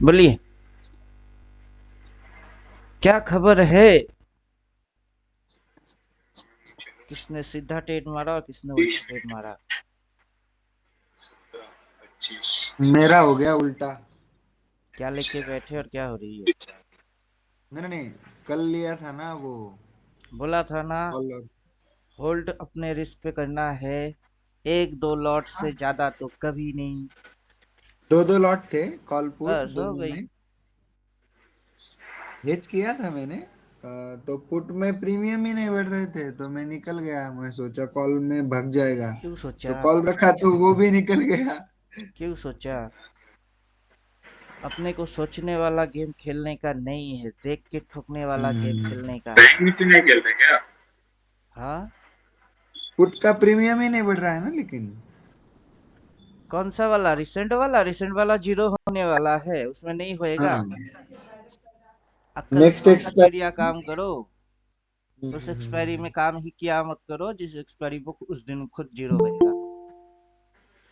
बोलिए। क्या खबर है? किसने सीधा टेट मारा और किसने उल्टा टेट मारा? मेरा हो गया उल्टा। क्या लेके बैठे और क्या हो रही है? नहीं नहीं, कल लिया था ना वो बोला था ना। कॉलर। होल्ड अपने रिस्क पे करना है। एक दो लॉट से ज्यादा तो कभी नहीं। दो दो लॉट थे, कॉल पुट बस हो दोनों गई। में। हेज किया था मैंने। तो पुट में प्रीमियम ही नहीं बढ़ रहे थे तो मैं निकल गया। मैं सोचा कॉल में भाग जाएगा, क्यों तो सोचा? कॉल रखा तो वो भी निकल गया। क्यों सोचा? अपने को सोचने वाला गेम खेलने का नहीं है, देख के ठोकने वाला गेम हम्म। खेलने का है। बैंक नीति नहीं खेलते क्या? हाँ। पुट का प्रीमियम ही नहीं बढ़ रहा है ना लेकिन। कौन सा वाला? रिसेंट वाला? रिसेंट वाला जीरो होने वाला है, उसमें नहीं होएगा। हाँ। अक्कल नेक्स्ट दिमाग का चिड़िया एक्सपायर। काम करो। उस एक्सपायरी में काम ही किया मत करो जिस एक्सपायरी बुक उस दिन खुद जीरो होएगा।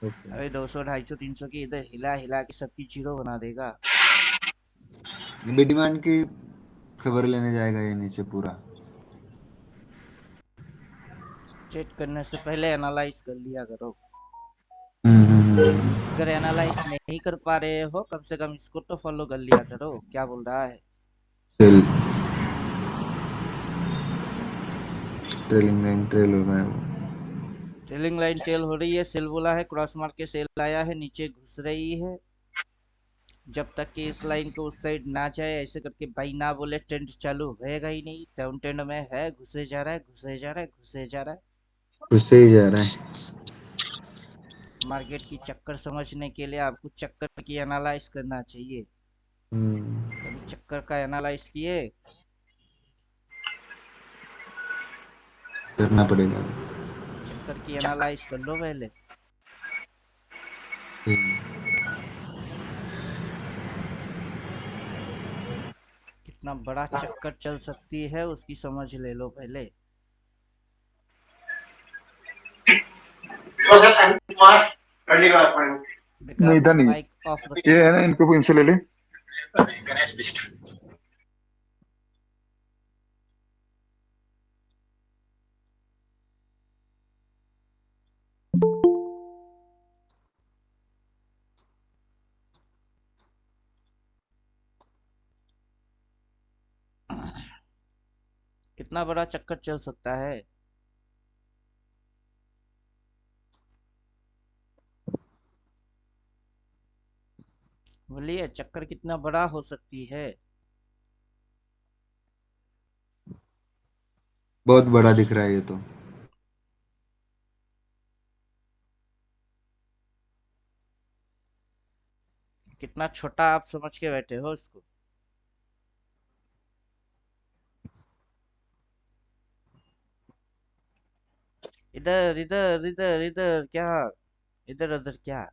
ओके। अरे 200 250 300 की इधर हिला हिला के सबकी जीरो बना देगा। अभी डिमांड की खबर लेने जाएगा ये नीचे पूरा। चेक करने से पहले एनालाइज कर लिया करो। हम्म। अगर एनालाइज नहीं कर पा रहे हो, कम से कम इसको तो फॉलो कर लिया करो। क्या बोल रहा है? सेल, ट्रेलिंग लाइन ट्रेल हो रहा है वो। ट्रेलिंग लाइन टेल हो रही है, सेल बोला है, क्रॉस मार के सेल आया है, नीचे घुस रही है। जब तक कि इस लाइन को उस साइड ना जाए, ऐसे करके भाई ना बोले, ट्रेंड चालू होएगा ही नहीं। डाउन ट्रेंड में है, घुसे जा रहा है, घुसे जा रहा है, घुसे जा रहा है। उससे ही जा रहा है। मार्केट की चक्कर समझने के लिए आपको चक्कर की एनालाइज करना चाहिए। हम्म। कभी चक्कर का एनालाइज किए? करना पड़ेगा। चक्कर की एनालाइज कर लो पहले। कितना बड़ा चक्कर चल सकती है उसकी समझ ले लो पहले। बेटा नहीं अपना इधर नहीं है। माइक ऑफ ये रखिए। है ना, इनको इनसे ले ले। गणेश बिस्ट। कितना बड़ा चक्कर चल सकता है? बोलिए, चक्कर कितना बड़ा हो सकती है? बहुत बड़ा दिख रहा है ये तो। कितना छोटा आप समझ के बैठे हो इसको? इधर इधर इधर इधर क्या? इधर उधर क्या?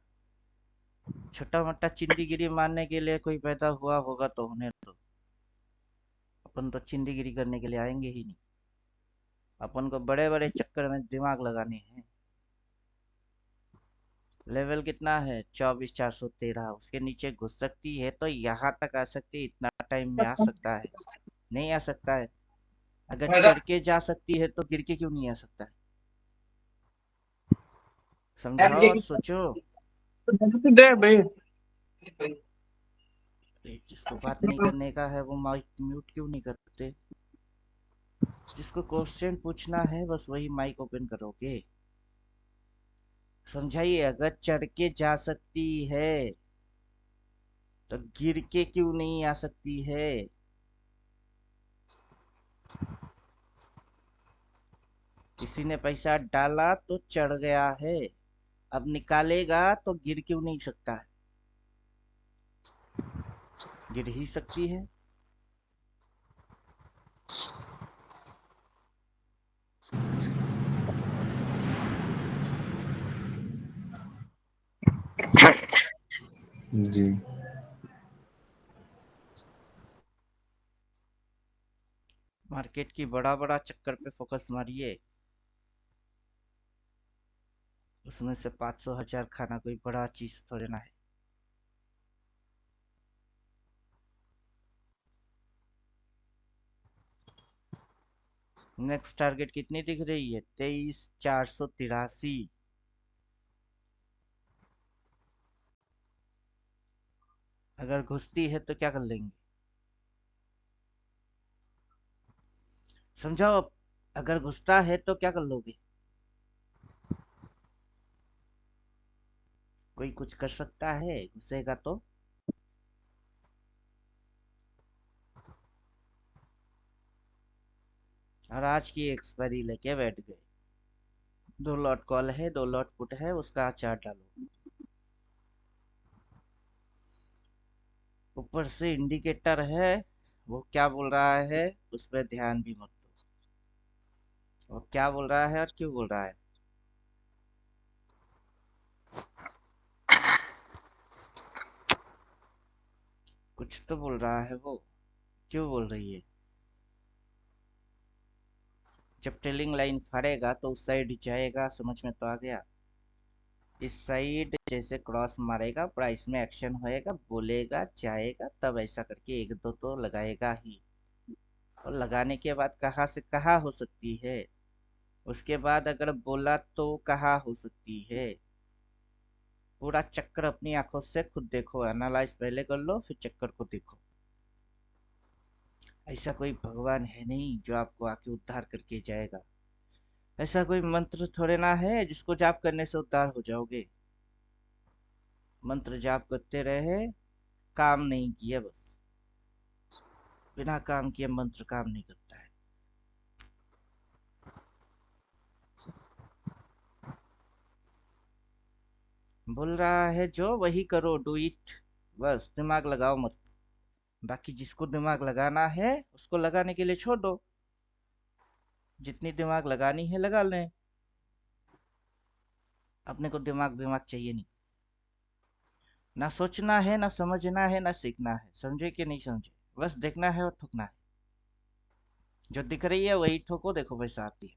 छोटा मोटा चिंदीगिरी मारने के लिए कोई पैदा हुआ होगा तो होने दो। अपन तो चिंदीगिरी करने के लिए आएंगे ही नहीं। अपन को बड़े बड़े चक्कर में दिमाग लगाने हैं। लेवल कितना है? 24,413। उसके नीचे घुस सकती है तो यहाँ तक आ सकती है, इतना टाइम में आ सकता है। नहीं आ सकता है? अगर चढ़ के जा सकती है तो गिर के क्यों नहीं आ सकता है? समझाओ और सोचो। दे भाई। जिसको बात नहीं करने का है वो माइक म्यूट क्यों नहीं करते? जिसको क्वेश्चन पूछना है बस वही माइक ओपन करोगे। समझाइए, अगर चढ़ के जा सकती है तो गिर के क्यों नहीं आ सकती है? किसी ने पैसा डाला तो चढ़ गया है, अब निकालेगा तो गिर क्यों नहीं सकता है? गिर ही सकती है। जी। मार्केट की बड़ा बड़ा चक्कर पे फोकस मारिए। उसमें से 500 हजार खाना कोई बड़ा चीज थोड़े ना है। नेक्स्ट टारगेट कितनी दिख रही है? 23,483। अगर घुसती है तो क्या कर लेंगे? समझाओ अब। अगर घुसता है तो क्या कर लोगे? कोई कुछ कर सकता है घुसेगा तो? और आज की एक्सपायरी लेके बैठ गए। 2 लॉट कॉल है, 2 लॉट पुट है, उसका चार्ट डालो। ऊपर से इंडिकेटर है, वो क्या बोल रहा है उस पर ध्यान भी मत दो। वो क्या बोल रहा है और क्यों बोल रहा है? कुछ तो बोल रहा है वो। क्यों बोल रही है? जब ट्रेलिंग लाइन फाड़ेगा तो उस साइड जाएगा, समझ में तो आ गया। इस साइड जैसे क्रॉस मारेगा, प्राइस में एक्शन होएगा, बोलेगा जाएगा, तब ऐसा करके एक दो तो लगाएगा ही। और लगाने के बाद कहाँ से कहाँ हो सकती है? उसके बाद अगर बोला तो कहाँ हो सकती है? पूरा चक्कर अपनी आंखों से खुद देखो, एनालाइज पहले कर लो फिर चक्कर को देखो। ऐसा कोई भगवान है नहीं जो आपको आके उद्धार करके जाएगा। ऐसा कोई मंत्र थोड़े ना है जिसको जाप करने से उद्धार हो जाओगे। मंत्र जाप करते रहे, काम नहीं किया बस। बिना काम किए मंत्र काम नहीं करता है। बोल रहा है जो वही करो, डू इट। बस दिमाग लगाओ मत। बाकी जिसको दिमाग लगाना है उसको लगाने के लिए छोड़ दो। जितनी दिमाग लगानी है लगा लें। अपने को दिमाग दिमाग चाहिए नहीं। ना सोचना है, ना समझना है, ना सीखना है। समझे कि नहीं समझे? बस देखना है और ठोकना है। जो दिख रही है वही ठोको, देखो पैसा आती है।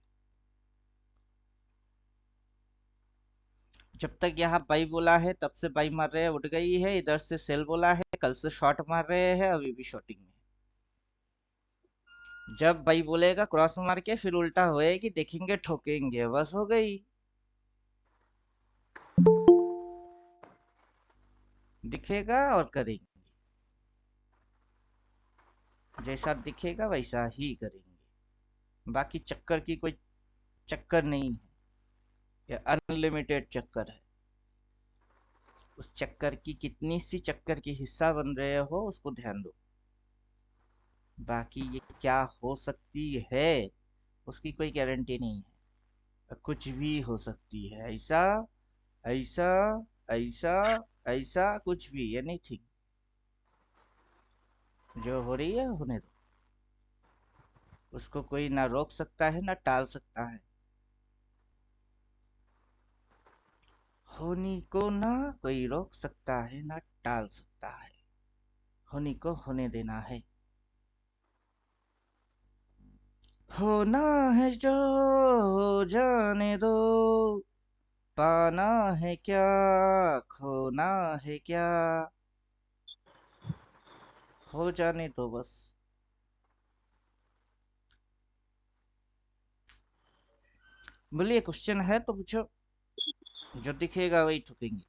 जब तक यहाँ बाई बोला है तब से बाई मार रहे हैं, उठ गई है। इधर से सेल बोला है, कल से शॉर्ट मार रहे हैं, अभी भी शॉर्टिंग में है। जब बाई बोलेगा क्रॉस मार के फिर उल्टा होएगी, देखेंगे ठोकेंगे, बस हो गई। दिखेगा और करेंगे। जैसा दिखेगा वैसा ही करेंगे। बाकी चक्कर की कोई चक्कर नहीं है। ये अनलिमिटेड चक्कर है। उस चक्कर की कितनी सी चक्कर की हिस्सा बन रहे हो उसको ध्यान दो। बाकी ये क्या हो सकती है उसकी कोई गारंटी नहीं है। कुछ भी हो सकती है। ऐसा ऐसा ऐसा ऐसा कुछ भी, एनीथिंग। जो हो रही है होने दो। उसको कोई ना रोक सकता है ना टाल सकता है। होनी को ना कोई रोक सकता है ना टाल सकता है। होनी को होने देना है। होना है जो हो जाने दो। पाना है क्या, खोना है क्या, हो जाने दो बस। बोलिए, क्वेश्चन है तो पूछो। जो दिखेगा वही ठुकेंगे।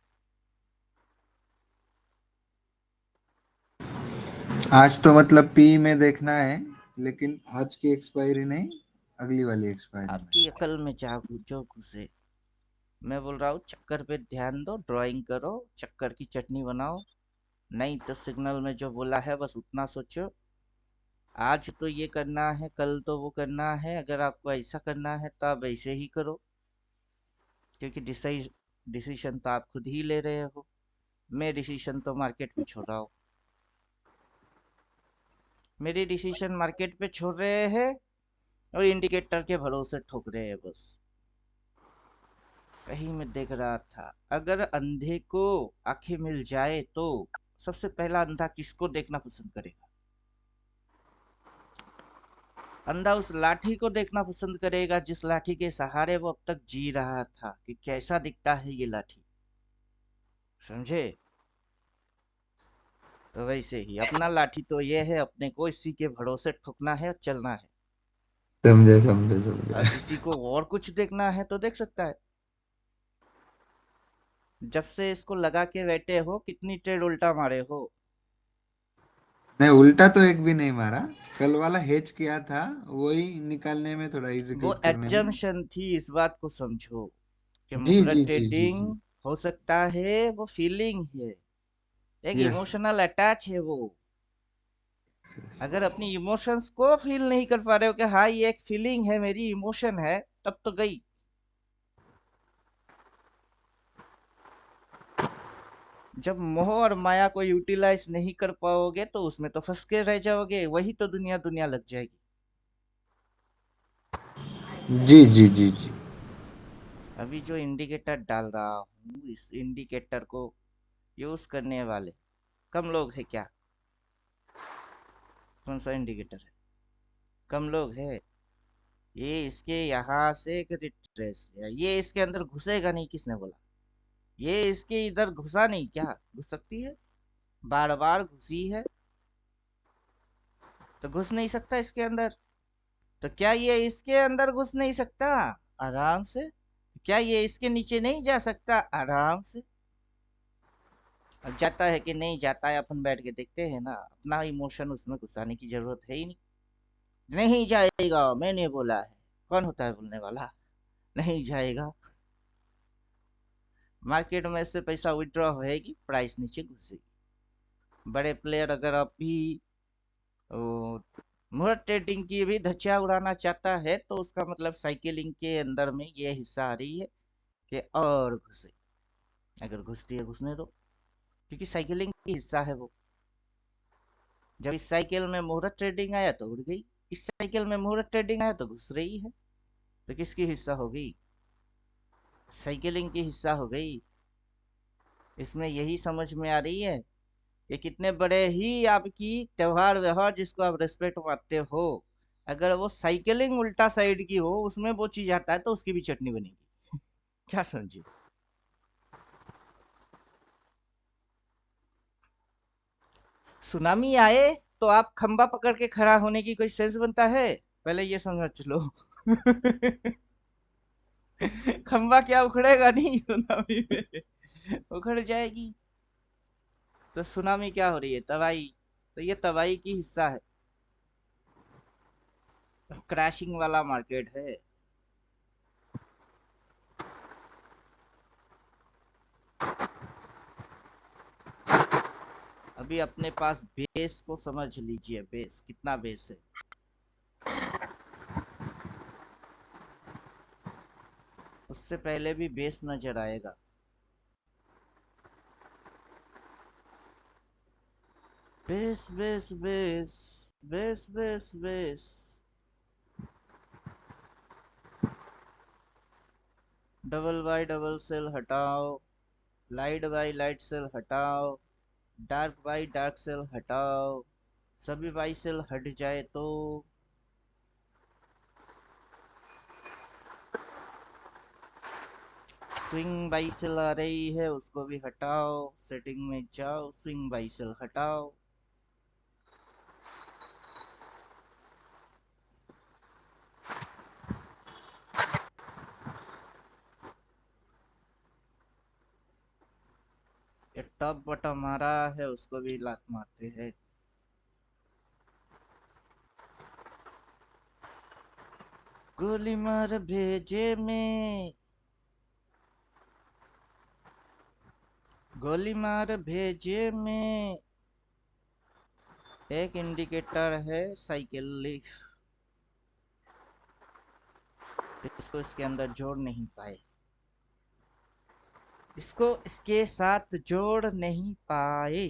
आज तो मतलब पी में देखना है, लेकिन आज की एक्सपायरी नहीं, अगली वाली एक्सपायरी में। आपकी अकल में जागू जो घुसे। मैं बोल रहा हूँ चक्कर पे ध्यान दो, ड्राइंग करो, चक्कर की चटनी बनाओ। नहीं तो सिग्नल में जो बोला है बस उतना सोचो। आज तो ये करना है, कल तो वो करना है। अगर आपको ऐसा करना है तो आप ऐसे ही करो। क्योंकि डिसीजन तो आप खुद ही ले रहे हो। मैं डिसीजन तो मार्केट पे छोड़ रहा हूँ। मेरी डिसीजन मार्केट पे छोड़ रहे हैं और इंडिकेटर के भरोसे ठोक रहे हैं बस। कहीं मैं देख रहा था, अगर अंधे को आंखें मिल जाए तो सबसे पहला अंधा किसको देखना पसंद करेगा? अंधा उस लाठी को देखना पसंद करेगा जिस लाठी के सहारे वो अब तक जी रहा था, कि कैसा दिखता है ये लाठी। समझे? तो वैसे ही अपना लाठी तो ये है, अपने को इसी के भरोसे ठोकना है और चलना है। समझे समझे समझे। किसी को और कुछ देखना है तो देख सकता है। जब से इसको लगा के बैठे हो कितनी ट्रेड उल्टा मारे हो। नहीं, उल्टा तो एक भी नहीं मारा। कल वाला हेज किया था, वही निकालने में, थोड़ा वो एग्जीक्यूट करने में। एजम्पशन थी, इस बात को समझो कि जी मुहूर्त जी जी जी ट्रेडिंग जी। हो सकता है, वो फीलिंग है, एक यस। इमोशनल अटैच है वो। अगर अपनी इमोशंस को फील नहीं कर पा रहे हो कि हाँ ये एक फीलिंग है, मेरी इमोशन है, तब तो गई। जब मोह और माया को यूटिलाइज नहीं कर पाओगे तो उसमें तो फंस के रह जाओगे, वही तो दुनिया दुनिया लग जाएगी। जी जी जी जी। अभी जो इंडिकेटर डाल रहा हूँ, इस इंडिकेटर को यूज करने वाले कम लोग हैं क्या? कौन सा इंडिकेटर है? कम लोग हैं। ये इसके यहाँ से एक रिट्रेस है, ये इसके अंदर घुसेगा नहीं, किसने बोला? ये इसके इधर घुसा नहीं क्या? घुस सकती है, बार बार घुसी है, तो घुस नहीं सकता इसके अंदर? तो क्या ये इसके अंदर घुस नहीं सकता आराम से? क्या ये इसके नीचे नहीं जा सकता आराम से? अब जाता है कि नहीं जाता है, अपन बैठ के देखते हैं ना, अपना इमोशन उसमें घुसाने की जरूरत है ही नहीं। नहीं जाएगा, मैंने बोला है। कौन होता है बोलने वाला? नहीं जाएगा। मार्केट में से पैसा विड्रॉ होएगी, प्राइस नीचे घुसेगी। बड़े प्लेयर अगर अभी मुहूर्त ट्रेडिंग की भी धज्जियां उड़ाना चाहता है तो उसका मतलब साइकिलिंग के अंदर में ये हिस्सा आ रही है कि और घुसे। अगर घुसती है घुसने दो, क्योंकि साइकिलिंग की हिस्सा है वो। जब इस साइकिल में मुहूर्त ट्रेडिंग आया तो उड़ गई, इस साइकिल में मुहूर्त ट्रेडिंग आया तो घुस रही है। तो किसकी हिस्सा हो गई? साइकिलिंग की हिस्सा हो गई। इसमें यही समझ में आ रही है कि कितने बड़े ही आपकी त्योहार व्यवहार जिसको आप रेस्पेक्ट पाते हो, अगर वो साइकिलिंग उल्टा साइड की हो, उसमें वो चीज आता है तो उसकी भी चटनी बनेगी। क्या समझे? सुनामी आए तो आप खंबा पकड़ के खड़ा होने की कोई सेंस बनता है? पहले ये समझ लो। खंबा क्या उखड़ेगा नहीं सुनामी में, उखड़ जाएगी। तो सुनामी क्या हो रही है? तबाही। तो ये तबाही की हिस्सा है, क्रैशिंग वाला मार्केट है। अभी अपने पास बेस को समझ लीजिए, बेस कितना बेस है। उससे पहले भी बेस नजर आएगा। Base base base base base base. Double by double cell हटाओ, लाइट बाई लाइट सेल हटाओ, डार्क बाई डार्क सेल हटाओ, सभी बाई सेल हट जाए तो स्विंग बाई सेल आ रही है, उसको भी हटाओ। सेटिंग में जाओ, स्विंग बाई सेल हटाओ। ये टॉप बटम आ रहा है, उसको भी लात मारते हैं। गोली मार भेजे में, गोली मार भेजे में। एक इंडिकेटर है साइकिल लीफ, इसको इसके अंदर जोड़ नहीं पाए, इसको इसके साथ जोड़ नहीं पाए।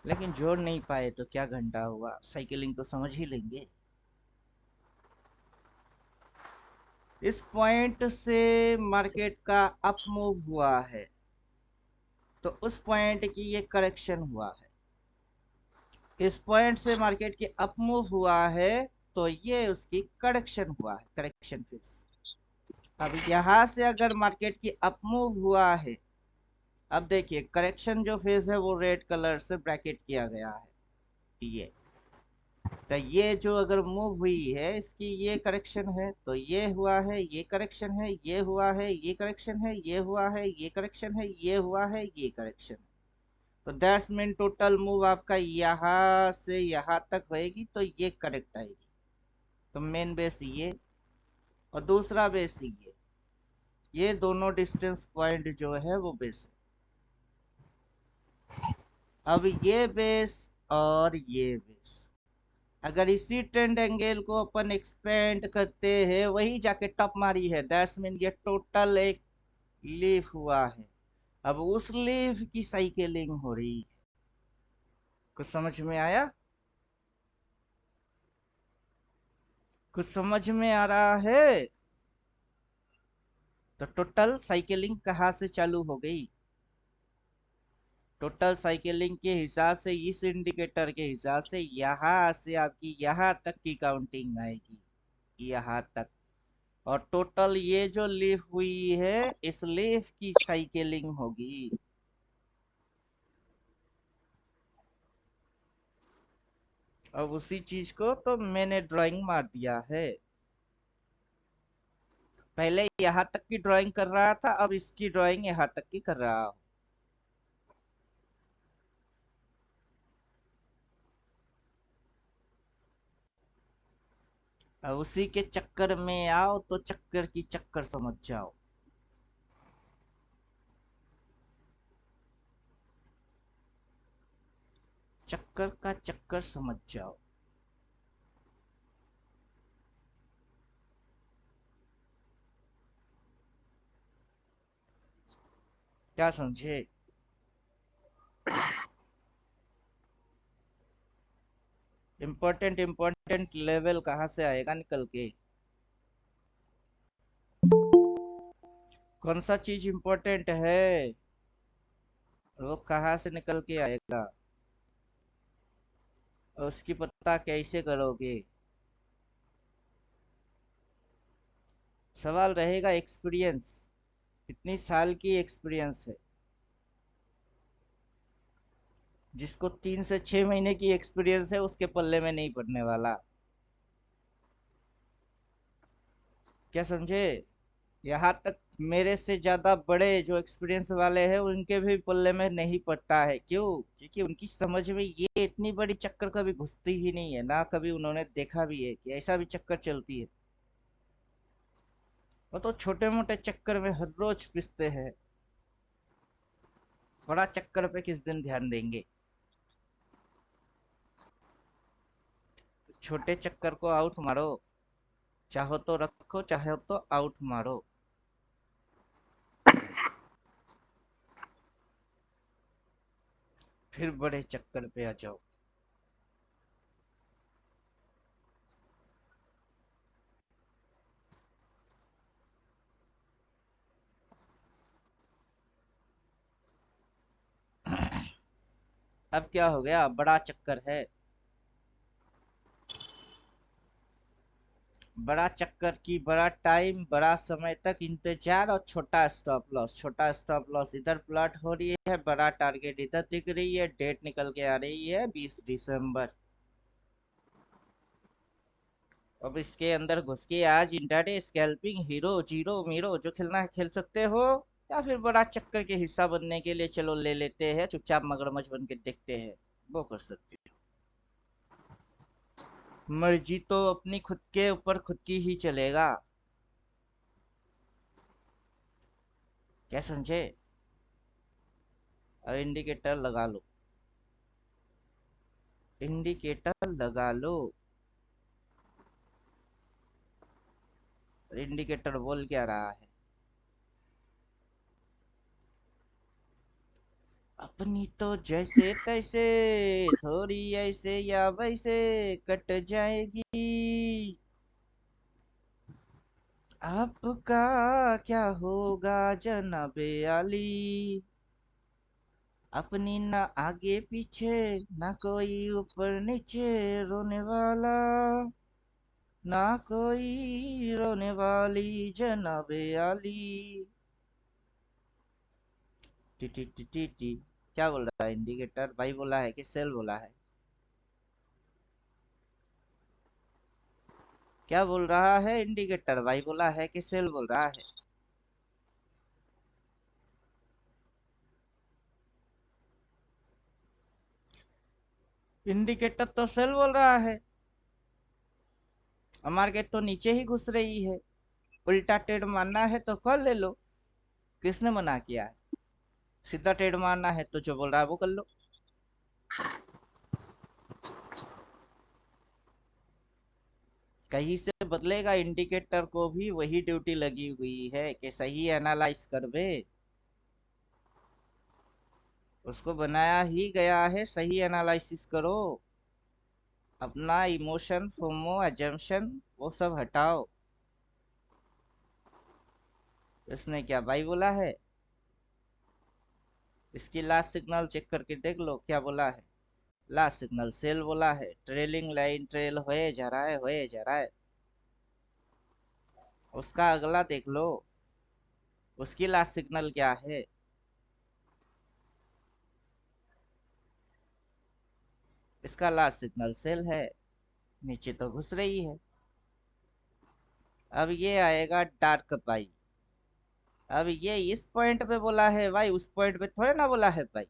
लेकिन जोड़ नहीं पाए तो क्या घंटा हुआ, साइकिलिंग तो समझ ही लेंगे। इस पॉइंट से मार्केट का अप मूव हुआ है, तो उस पॉइंट की ये करेक्शन हुआ है। इस पॉइंट से मार्केट की अप मूव हुआ है, तो ये उसकी करेक्शन हुआ है, करेक्शन फेज। अब यहां से अगर मार्केट की अप मूव हुआ है, अब देखिए करेक्शन जो फेज है वो रेड कलर से ब्रैकेट किया गया है ये। तो ये जो अगर मूव हुई है इसकी ये करेक्शन है, तो ये हुआ है, ये करेक्शन है, ये हुआ है, ये करेक्शन है, ये हुआ है, ये करेक्शन है, ये हुआ है, ये करेक्शन है। तो दैट्स मीन टोटल मूव आपका यहाँ से यहाँ तक होएगी, तो ये करेक्ट आएगी। तो मेन बेस ये और दूसरा बेस ये दोनों डिस्टेंस पॉइंट जो है वो बेस है। अब ये बेस और ये बेस अगर इसी ट्रेंड एंगल को अपन एक्सपेंड करते हैं, वही जाके टॉप मारी है, दैट्स मीन ये टोटल एक लीफ हुआ है। अब उस लीफ की साइकिलिंग हो रही है। कुछ समझ में आया? कुछ समझ में आ रहा है? तो टोटल साइकिलिंग कहाँ से चालू हो गई? टोटल साइकिलिंग के हिसाब से, इस इंडिकेटर के हिसाब से यहाँ से आपकी यहाँ तक की काउंटिंग आएगी, यहाँ तक। और टोटल ये जो लीफ हुई है इस लीफ की साइकिलिंग होगी। अब उसी चीज को तो मैंने ड्राइंग मार दिया है। पहले यहाँ तक की ड्राइंग कर रहा था, अब इसकी ड्राइंग यहाँ तक की कर रहा हूँ। अब उसी के चक्कर में आओ तो चक्कर की चक्कर समझ जाओ। चक्कर का चक्कर समझ जाओ। क्या समझे? इम्पोर्टेंट लेवल कहाँ से आएगा निकल के? कौन सा चीज इम्पोर्टेंट है, वो कहाँ से निकल के आएगा, और उसकी पता कैसे करोगे? सवाल रहेगा एक्सपीरियंस, कितनी साल की एक्सपीरियंस है। जिसको 3 से 6 महीने की एक्सपीरियंस है उसके पल्ले में नहीं पड़ने वाला। क्या समझे? यहाँ तक मेरे से ज्यादा बड़े जो एक्सपीरियंस वाले हैं उनके भी पल्ले में नहीं पड़ता है। क्यों? क्योंकि उनकी समझ में ये इतनी बड़ी चक्कर कभी घुसती ही नहीं है, ना कभी उन्होंने देखा भी है कि ऐसा भी चक्कर चलती है। वो तो छोटे मोटे चक्कर में हर रोज पिसते हैं, बड़ा चक्कर पे किस दिन ध्यान देंगे? छोटे चक्कर को आउट मारो, चाहो तो रखो, चाहे तो आउट मारो। फिर बड़े चक्कर पे आ जाओ। अब क्या हो गया? बड़ा चक्कर है। बड़ा चक्कर की बड़ा टाइम, बड़ा समय तक इंतजार और छोटा स्टॉप लॉस। छोटा स्टॉप लॉस इधर प्लॉट हो रही है, बड़ा टारगेट इधर दिख रही है, डेट निकल के आ रही है 20 दिसंबर। अब इसके अंदर घुस के आज इंट्राडे स्कैल्पिंग, हीरो जीरो मीरो जो खेलना है खेल सकते हो, या फिर बड़ा चक्कर के हिस्सा बनने के लिए चलो ले लेते हैं, चुपचाप मगरमच्छ बन के देखते हैं, वो कर सकते हो। मर्जी तो अपनी खुद के ऊपर खुद की ही चलेगा। क्या समझे? अब इंडिकेटर लगा लो, इंडिकेटर लगा लो। इंडिकेटर बोल क्या रहा है? अपनी तो जैसे तैसे, थोड़ी ऐसे या वैसे कट जाएगी। आपका क्या होगा जनाबे आली? अपनी ना आगे पीछे, ना कोई ऊपर नीचे रोने वाला, ना कोई रोने वाली जनाबे आली। T T T T T. क्या बोल रहा है इंडिकेटर? बाई बोला है कि सेल बोला है? क्या बोल रहा है इंडिकेटर? बाई बोला है कि सेल बोल रहा है? इंडिकेटर तो सेल बोल रहा है। मार्केट तो नीचे ही घुस रही है। उल्टा ट्रेड मारना है तो कर ले लो, किसने मना किया है? सीधा ट्रेड मारना है तो जो बोल रहा है वो कर लो। कहीं से बदलेगा? इंडिकेटर को भी वही ड्यूटी लगी हुई है कि सही एनालाइज कर बे। उसको बनाया ही गया है सही एनालिसिस करो। अपना इमोशन, फोमो, एजम्पशन वो सब हटाओ। इसने क्या बाई बोला है? इसकी लास्ट सिग्नल चेक करके देख लो क्या बोला है। लास्ट सिग्नल सेल बोला है। ट्रेलिंग लाइन ट्रेल होए जा रहा है, होए जा रहा है। उसका अगला देख लो, उसकी लास्ट सिग्नल क्या है? इसका लास्ट सिग्नल सेल है, नीचे तो घुस रही है। अब ये आएगा डार्क बाई। अब ये इस पॉइंट पे बोला है भाई, उस पॉइंट पे थोड़े ना बोला है भाई।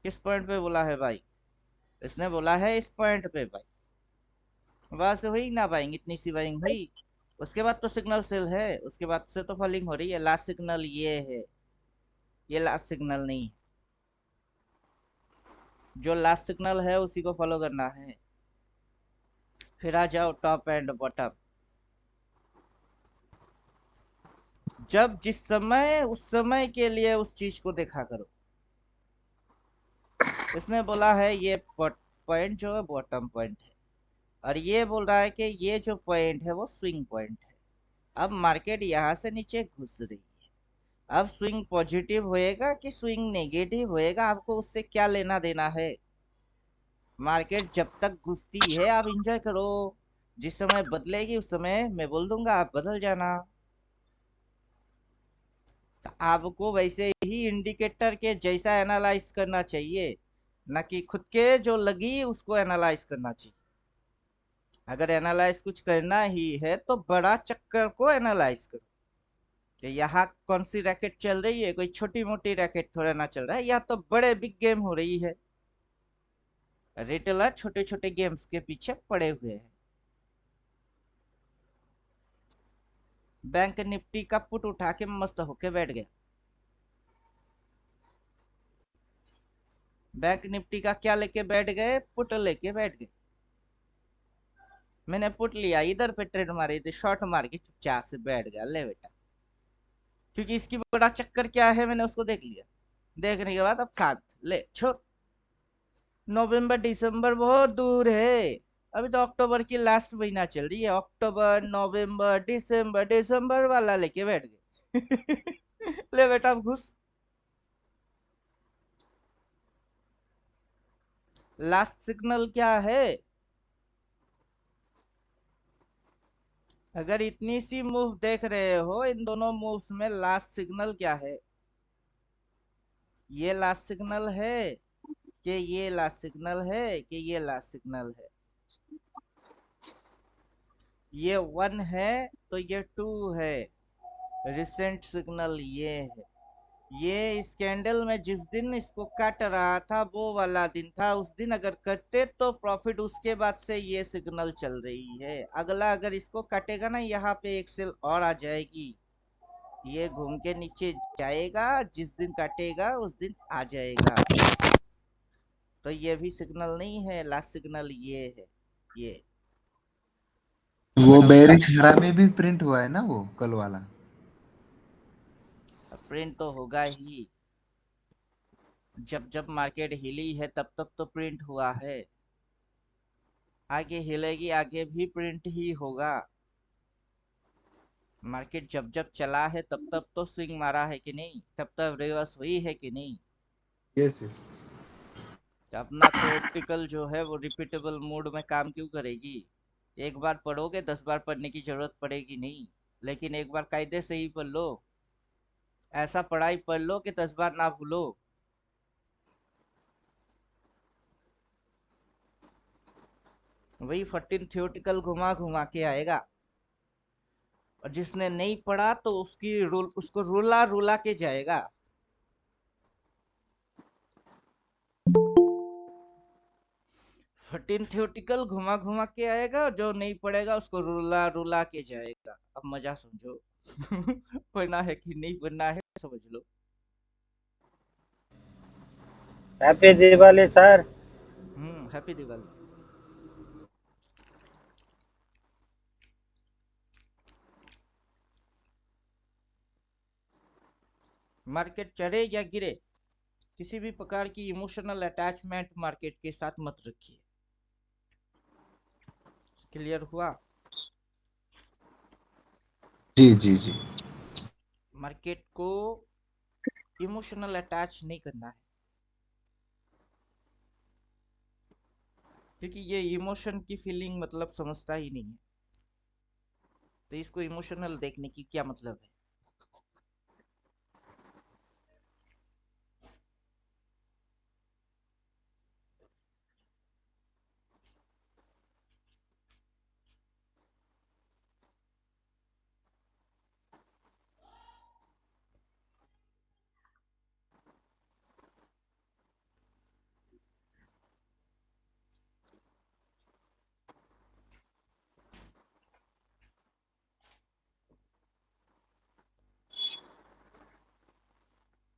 किस पॉइंट पे बोला है भाई? इसने बोला है इस पॉइंट पे भाई। वहां से हुई ना बाइंग, इतनी सी बाइंग हुई। उसके बाद तो सिग्नल सेल है, उसके बाद से तो फॉलिंग हो रही है। लास्ट सिग्नल ये है, ये लास्ट सिग्नल नहीं है। जो लास्ट सिग्नल है उसी को फॉलो करना है। फिर आ जाओ टॉप एंड बॉटम। जब जिस समय उस समय के लिए उस चीज को देखा करो। इसने बोला है ये पॉइंट जो है बॉटम पॉइंट है, और ये बोल रहा है कि ये जो पॉइंट है वो स्विंग पॉइंट है। अब मार्केट यहाँ से नीचे घुस रही है। अब स्विंग पॉजिटिव होएगा कि स्विंग नेगेटिव होएगा, आपको उससे क्या लेना देना है? मार्केट जब तक घुसती है आप इंजॉय करो। जिस समय बदलेगी उस समय मैं बोल दूंगा, आप बदल जाना। तो आपको वैसे ही इंडिकेटर के जैसा एनालाइज करना चाहिए, ना कि खुद के जो लगी उसको एनालाइज करना चाहिए। अगर एनालाइज कुछ करना ही है तो बड़ा चक्कर को एनालाइज करो कि यहाँ कौन सी रैकेट चल रही है। कोई छोटी मोटी रैकेट थोड़ा ना चल रहा है, यहाँ तो बड़े बिग गेम हो रही है। रिटेलर छोटे छोटे गेम्स के पीछे पड़े हुए हैं। बैंक निफ्टी का पुट उठा के मस्त होके बैठ गया। बैंक निफ्टी का क्या लेके बैठ गए? पुट लेके बैठ गए। मैंने पुट लिया, इधर पे ट्रेड मारी थी, शॉर्ट मार के चुपचाप से बैठ गया, ले बेटा। क्योंकि इसकी बड़ा चक्कर क्या है मैंने उसको देख लिया। देखने के बाद अब साथ ले छोड़। नवंबर दिसंबर बहुत दूर है, अभी तो अक्टूबर की लास्ट महीना चल रही है। अक्टूबर नवंबर दिसंबर, दिसंबर वाला लेके बैठ गए। ले बेटा अब घुस। लास्ट सिग्नल क्या है? अगर इतनी सी मूव देख रहे हो, इन दोनों मूव्स में लास्ट सिग्नल क्या है? ये लास्ट सिग्नल है कि ये लास्ट सिग्नल है कि ये लास्ट सिग्नल है? ये 1 है तो ये 2 है। रिसेंट सिग्नल ये है। ये इस कैंडल में जिस दिन इसको काट रहा था वो वाला दिन था। उस दिन अगर कटे तो प्रॉफिट, उसके बाद से ये सिग्नल चल रही है। अगला अगर इसको काटेगा ना, यहाँ पे एक सेल और आ जाएगी, ये घूम के नीचे जाएगा, जिस दिन काटेगा उस दिन आ जाएगा। तो ये भी सिग्नल नहीं है, लास्ट सिग्नल ये है। ये वो बट अभी बेरिश हरा में भी प्रिंट हुआ है ना वो कल वाला। प्रिंट तो होगा ही। जब जब मार्केट हिली है तब तब तो प्रिंट हुआ है। आगे हिलेगी, आगे भी प्रिंट ही होगा। मार्केट जब जब चला है तब तब तो स्विंग मारा है कि नहीं, तब तब रिवर्स हुई है कि नहीं। Yes yes. तो अपना थ्योरेटिकल जो है वो रिपीटेबल मोड में काम क्यों करेगी? एक बार पढ़ोगे 10 बार पढ़ने की जरूरत पड़ेगी नहीं, लेकिन एक बार कायदे से ही पढ़ लो। ऐसा पढ़ाई पढ़ लो कि 10 बार ना भूलो। वही 14 थियोटिकल घुमा घुमा के आएगा। और जिसने नहीं पढ़ा तो उसको रुला रुला के जाएगा। 14 थियोटिकल घुमा घुमा के आएगा, और जो नहीं पढ़ेगा उसको रुला रुला के जाएगा। अब मजा समझो। पढ़ना है कि नहीं पढ़ना है समझ लो। Happy Diwali sir. Happy Diwali. Market चढ़े या गिरे, किसी भी प्रकार की इमोशनल अटैचमेंट मार्केट के साथ मत रखिए। क्लियर हुआ? जी जी जी। मार्केट को इमोशनल अटैच नहीं करना है, क्योंकि ये इमोशन की फीलिंग मतलब समझता ही नहीं है। तो इसको इमोशनल देखने की क्या मतलब है?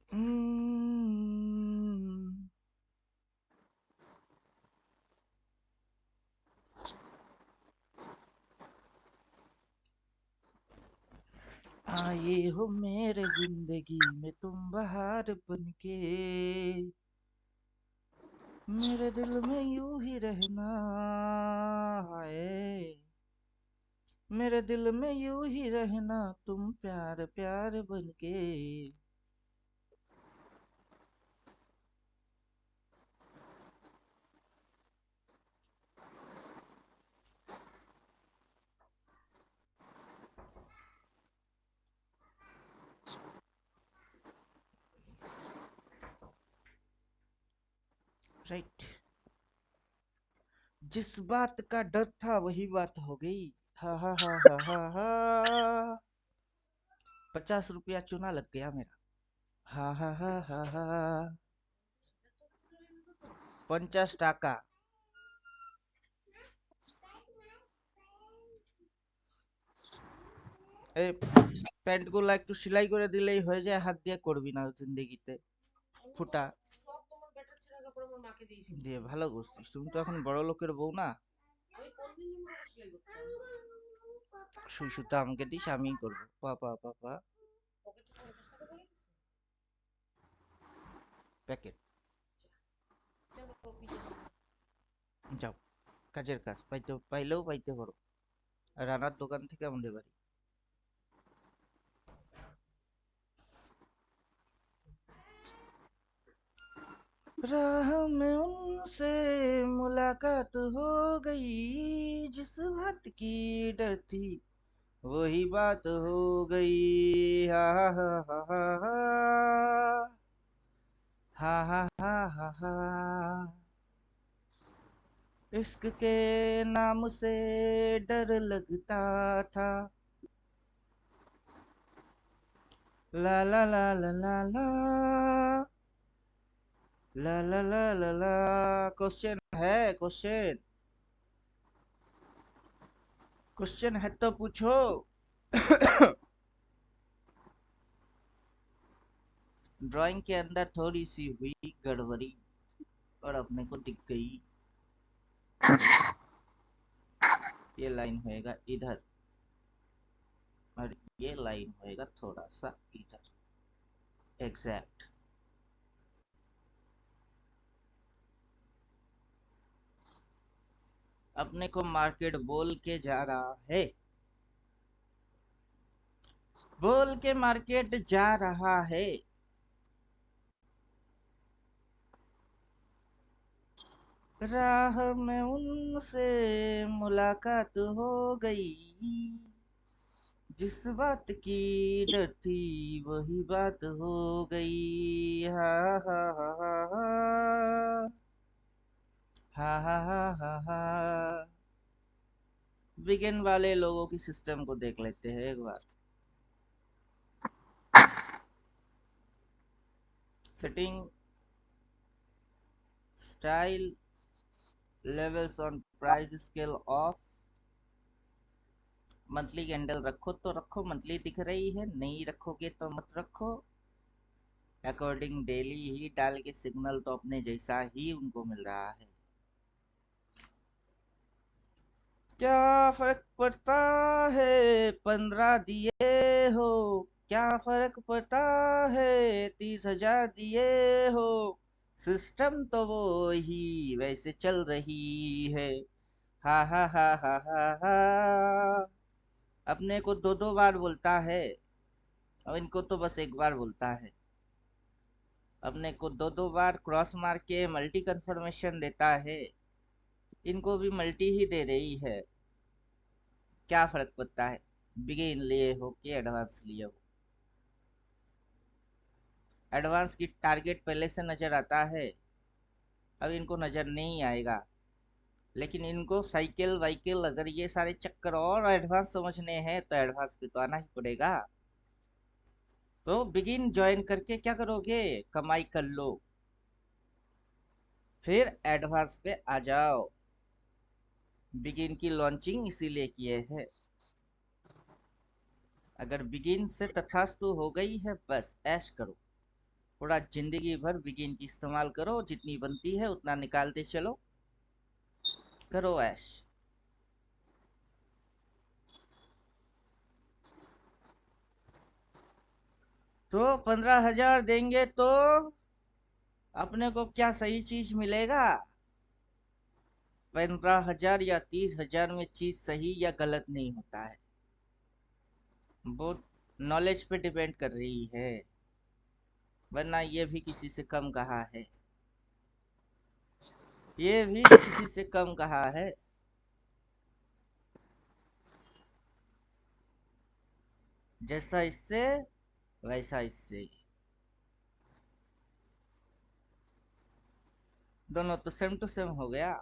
हम्म, आए हो मेरे जिंदगी में तुम बहार बनके, मेरे दिल में यूं ही रहना है, मेरे दिल में यूं ही रहना तुम प्यार प्यार बनके। राइट। जिस बात का डर था वही बात हो गई। हा हा हा हा हा हा। 50 रुपया चूना लग गया मेरा। हा हा हा हा हा। 50 টাকা। এই প্যান্ট গুলা একটু সেলাই করে দিলেই হয়ে যায়, হাত দিয়ে করবি না জিন্দেগিতে। ফুটা দিয়ে ভালো করছিস, তুমি তো এখন বড় লোকের বউ না। সুই সুতা আমাকে দিস, আমিই করবো। পাপা পাপা প্যাকেট। যাও, কাজের কাজ পাইতে পাইলেও পাইতে পারো। রানার দোকান থেকে আমাদের বাড়ি। राह में उनसे मुलाकात हो गई, जिस बात की डर थी वही बात हो गई। हा हा हा हा हा हा हा हा हा हा। इश्क के नाम से डर लगता था। ला ला ला ला ला ला ला ला ला ला ला। क्वेश्चन है? क्वेश्चन क्वेश्चन है तो पूछो। ड्राइंग के अंदर थोड़ी सी हुई गड़बड़ी और अपने को दिख गई। ये लाइन होएगा इधर, और ये लाइन होएगा थोड़ा सा इधर। एग्जैक्ट। अपने को मार्केट बोल के जा रहा है, बोल के मार्केट जा रहा है। राह में उनसे मुलाकात हो गई, जिस बात की डर थी वही बात हो गई। हा हा हा हा हा हा हा हा हा हा। बिगिन वाले लोगों की सिस्टम को देख लेते हैं एक बार। Setting, style, levels on price scale off. Monthly candle रखो तो रखो, मंथली दिख रही है, नहीं रखोगे तो मत रखो। अकॉर्डिंग डेली ही डाल के सिग्नल तो अपने जैसा ही उनको मिल रहा है। क्या फर्क पड़ता है 15 दिए हो, क्या फर्क पड़ता है 30,000 दिए हो, सिस्टम तो वो ही वैसे चल रही है। हा हा हा हा हा हा। अपने को दो दो बार बोलता है और इनको तो बस एक बार बोलता है। अपने को दो दो बार क्रॉस मार के मल्टी कंफर्मेशन देता है, इनको भी मल्टी ही दे रही है। क्या फर्क पड़ता है बिगिन लिए हो कि एडवांस लिए हो। एडवांस की टारगेट पहले से नजर आता है, अब इनको नजर नहीं आएगा। लेकिन इनको साइकिल वाइकिल अगर ये सारे चक्कर और एडवांस समझने हैं तो एडवांस पे तो आना ही पड़ेगा। तो बिगिन ज्वाइन करके क्या करोगे, कमाई कर लो, फिर एडवांस पे आ जाओ। बिगिन की लॉन्चिंग इसीलिए किए है। अगर बिगिन से तथास्तु हो गई है बस ऐश करो, थोड़ा जिंदगी भर बिगिन की इस्तेमाल करो, जितनी बनती है उतना निकालते चलो, करो ऐश। तो 15,000 देंगे तो अपने को क्या सही चीज मिलेगा। 15,000 या 30,000 में चीज सही या गलत नहीं होता है, वो नॉलेज पे डिपेंड कर रही है। वरना ये भी किसी से कम कहा है, ये भी किसी से कम कहा है। जैसा इससे वैसा इससे, दोनों तो सेम टू सेम हो गया।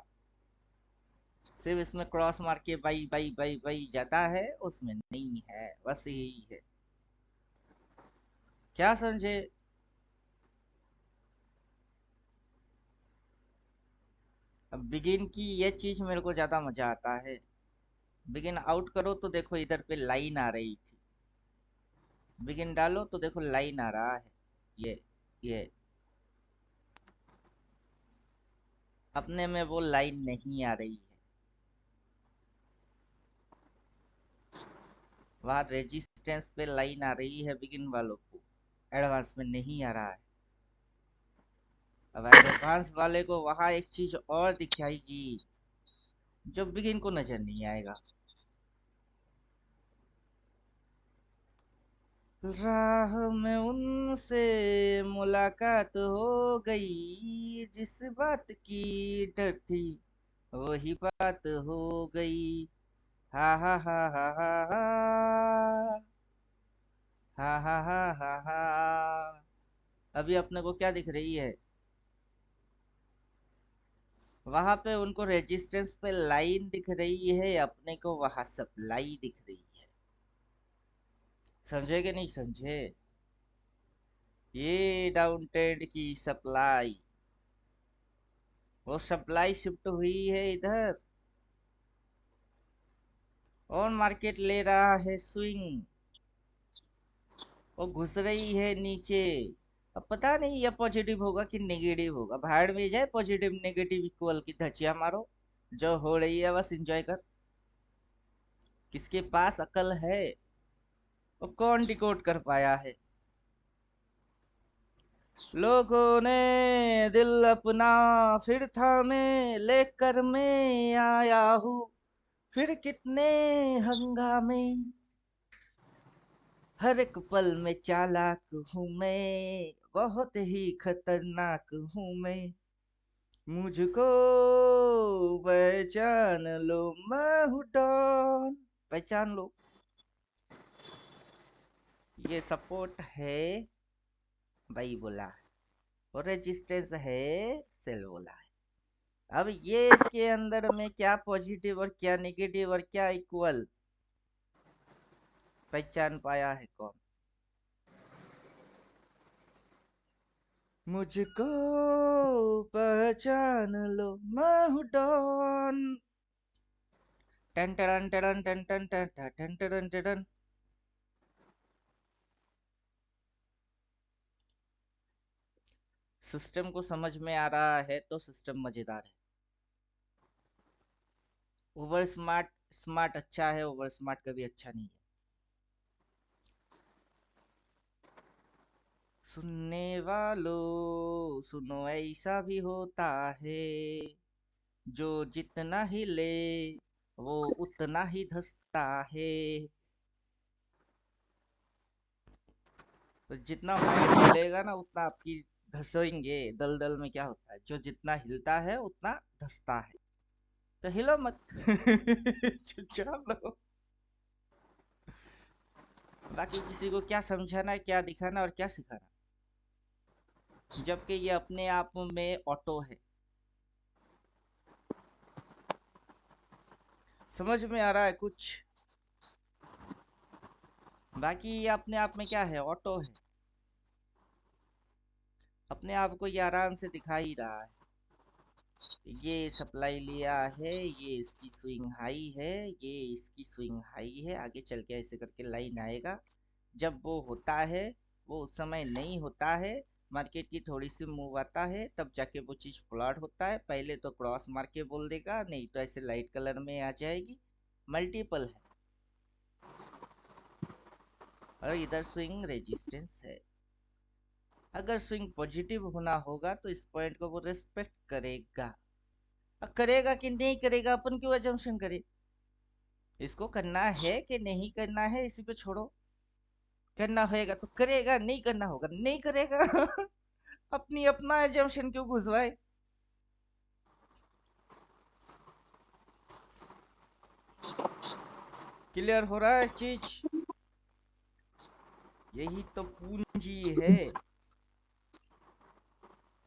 सिर्फ इसमें क्रॉस मार के बाई बाई बाई बाई जाता है, उसमें नहीं है, बस यही है। क्या समझे। अब बिगिन की ये चीज मेरे को ज्यादा मजा आता है। बिगिन आउट करो तो देखो इधर पे लाइन आ रही थी, बिगिन डालो तो देखो लाइन आ रहा है। ये अपने में वो लाइन नहीं आ रही है, वहां रेजिस्टेंस पे लाइन आ रही है बिगिन वालों को, एडवांस में नहीं आ रहा है। अब एडवांस वाले को वहां एक चीज और दिखाएगी जो बिगिन को नजर नहीं आएगा। राह में उनसे मुलाकात हो गई, जिस बात की डर थी वही बात हो गई। हा हा हा हा हा हा हा हा हा हा हा। अभी अपने को क्या दिख रही है, वहां पे उनको रेजिस्टेंस पे लाइन दिख रही है, अपने को वहां सप्लाई दिख रही है। समझे कि नहीं समझे। ये डाउन ट्रेंड की सप्लाई, वो सप्लाई शिफ्ट हुई है इधर, और मार्केट ले रहा है स्विंग, वो घुस रही है नीचे। अब पता नहीं ये पॉजिटिव होगा कि नेगेटिव होगा, भाड़ में जाए पॉजिटिव नेगेटिव इक्वल की धचिया मारो, जो हो रही है बस एंजॉय कर। किसके पास अकल है वो कौन डिकोड कर पाया है। लोगों ने दिल अपना फिर थामे, लेकर मैं आया हूँ फिर कितने हंगामे, हर एक पल में चालाक हूँ मैं, बहुत ही खतरनाक हूँ मैं। मुझको पहचान लो, मैं हूँ डॉन। पहचान लो। ये सपोर्ट है, भाई बोला है, और रेजिस्टेंस है, सेल बोला है। अब ये इसके अंदर में क्या पॉजिटिव और क्या नेगेटिव और क्या इक्वल पहचान पाया है कौन? मुझको पहचान लो, मैं हूँ डॉन। टन टन टन टन टन टन टन टन टन टन। सिस्टम को समझ में आ रहा है तो सिस्टम मजेदार है। ओवर स्मार्ट, स्मार्ट अच्छा है, ओवर स्मार्ट कभी अच्छा नहीं है। सुनने वालों सुनो, ऐसा भी होता है, जो जितना ही ले वो उतना ही धसता है। तो जितना माइंड हिलेगा ना उतना आपकी धसेंगे। दलदल में क्या होता है, जो जितना हिलता है उतना धसता है। तो हिलो मत। चुपचाप रहो। बाकी किसी को क्या समझाना है, क्या दिखाना और क्या सिखाना, जबकि ये अपने आप में ऑटो है। समझ में आ रहा है कुछ? बाकी ये अपने आप में क्या है, ऑटो है। अपने आप को ये आराम से दिखा ही रहा है। ये सप्लाई लिया है, ये इसकी स्विंग हाई है, ये इसकी स्विंग हाई है। आगे चल के ऐसे करके लाइन आएगा। जब वो होता है, वो उस समय नहीं होता है, मार्केट की थोड़ी सी मूव आता है, तब जाके वो चीज फ्लॉट होता है। पहले तो क्रॉस मार के बोल देगा, नहीं तो ऐसे लाइट कलर में आ जाएगी। मल्टीपल है, और इधर स्विंग रेजिस्टेंस है। अगर स्विंग पॉजिटिव होना होगा तो इस पॉइंट को वो रिस्पेक्ट करेगा। अब करेगा कि नहीं करेगा अपन क्यों अजम्पशन करे? इसको करना है कि नहीं करना है इसी पे छोड़ो। करना होएगा तो करेगा, नहीं करना होगा नहीं करेगा। अपनी अपना एजम्पशन क्यों घुसवाए? क्लियर हो रहा है चीज? यही तो पूंजी है।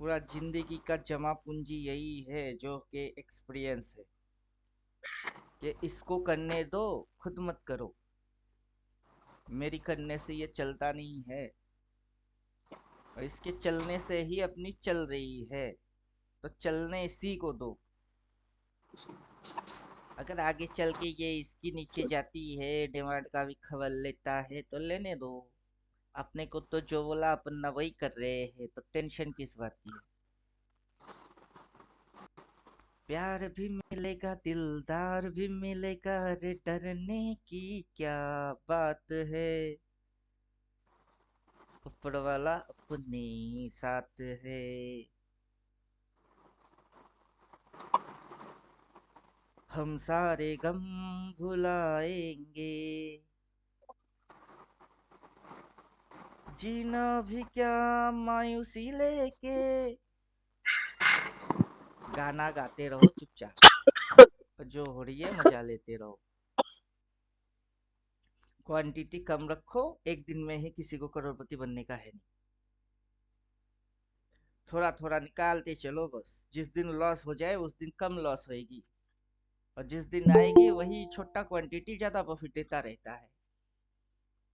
पूरा जिंदगी का जमा पूंजी यही है, जो कि एक्सपीरियंस है। कि इसको करने दो, खुद मत करो। मेरी करने से ये चलता नहीं है, और इसके चलने से ही अपनी चल रही है। तो चलने इसी को दो। अगर आगे चल के ये इसकी नीचे जाती है, डिमांड का भी खबर लेता है, तो लेने दो। अपने को तो जो बोला अपन ना वही कर रहे हैं, तो टेंशन किस बात की है? प्यार भी मिलेगा, दिलदार भी मिलेगा, रे डरने की क्या बात है। ऊपर वाला अपने साथ है। हम सारे गम भुलाएंगे, जीना भी क्या मायूसी लेके। गाना गाते रहो चुपचाप, जो हो रही है मजा लेते रहो। क्वांटिटी कम रखो, एक दिन में ही किसी को करोड़पति बनने का है नहीं। थोड़ा थोड़ा निकालते चलो बस। जिस दिन लॉस हो जाए उस दिन कम लॉस होएगी, और जिस दिन आएगी वही छोटा क्वांटिटी ज्यादा प्रॉफिट देता रहता है।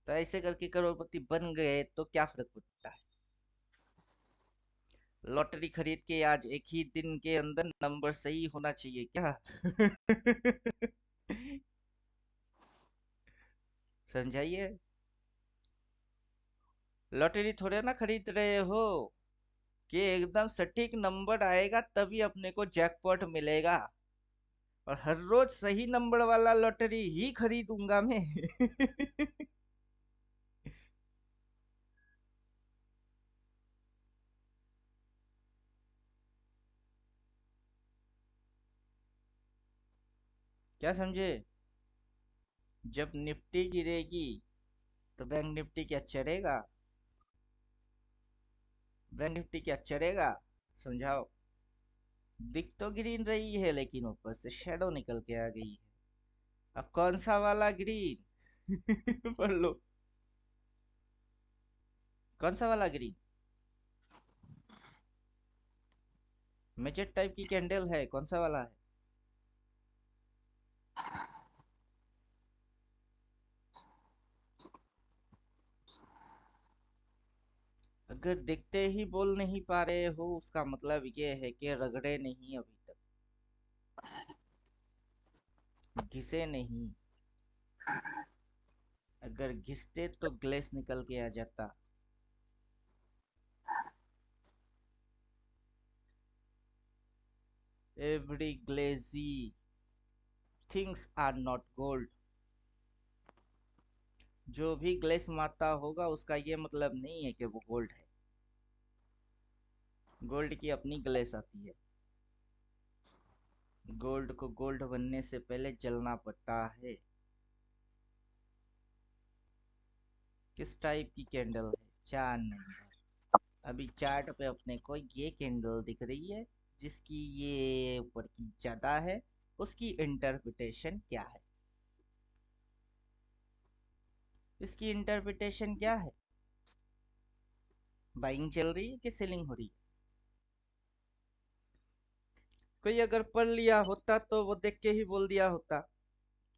तो ऐसे करके करोड़पति बन गए तो क्या फर्क पड़ता है? लॉटरी खरीद के आज एक ही दिन के अंदर नंबर सही होना चाहिए क्या? समझाइए। लॉटरी थोड़े ना खरीद रहे हो कि एकदम सटीक नंबर आएगा तभी अपने को जैकपॉट मिलेगा, और हर रोज सही नंबर वाला लॉटरी ही खरीदूंगा मैं। क्या समझे? जब निफ्टी गिरेगी तो बैंक निफ्टी क्या चढ़ेगा? बैंक निफ्टी क्या चढ़ेगा? समझाओ। दिख तो ग्रीन रही है लेकिन ऊपर से शेडो निकल के आ गई है। अब कौन सा वाला ग्रीन? पढ़ लो। कौन सा वाला ग्रीन? मेजेट टाइप की कैंडल है, कौन सा वाला है? अगर दिखते ही बोल नहीं पा रहे हो उसका मतलब ये है कि रगड़े नहीं अभी तक, घिसे नहीं। अगर घिसते तो ग्लेस निकल के आ जाता। Every glazy things are not gold. जो भी ग्लेस मारता होगा उसका ये मतलब नहीं है कि वो गोल्ड है। गोल्ड की अपनी ग्लेस आती है। गोल्ड को गोल्ड बनने से पहले जलना पड़ता है। किस टाइप की कैंडल है? 4 नंबर। अभी चार्ट पे अपने को ये कैंडल दिख रही है जिसकी ये ऊपर की ज्यादा है। उसकी इंटरप्रिटेशन क्या है? इसकी इंटरप्रिटेशन क्या है? बाइंग चल रही है कि सेलिंग हो रही है? कोई अगर पढ़ लिया होता तो वो देख के ही बोल दिया होता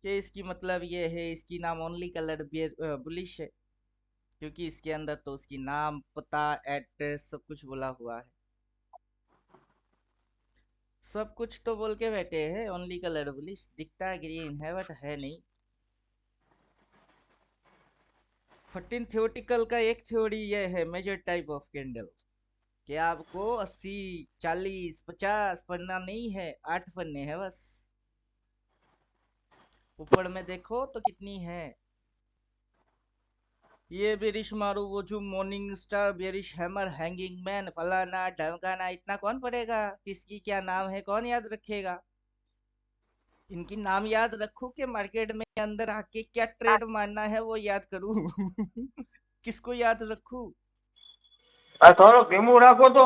कि इसकी मतलब ये है, इसकी नाम ओनली कलर बुलिश है, क्योंकि इसके अंदर तो उसकी नाम, पता, एड्रेस सब कुछ बोला हुआ है। सब कुछ तो बोल के बैठे हैं, ओनली कलर बुलिश दिखता ग्रीन है बट है नहीं। 14 थ्योरेटिकल का एक थ्योरी ये है मेजर टाइप ऑफ कैंडल कि आपको 80, 40, 50 पढ़ना नहीं है, 8 पढ़ने हैं बस। ऊपर में देखो तो कितनी है। ये बेरिश मारू, वो जो morning star, bearish hammer, hanging man, फलाना ढमकाना, इतना कौन पढ़ेगा? किसकी क्या नाम है कौन याद रखेगा? इनकी नाम याद रखूं कि मार्केट में अंदर आके क्या ट्रेड मारना है वो याद करूं? किसको याद रखूं? थोड़ो धीमू રાખો तो।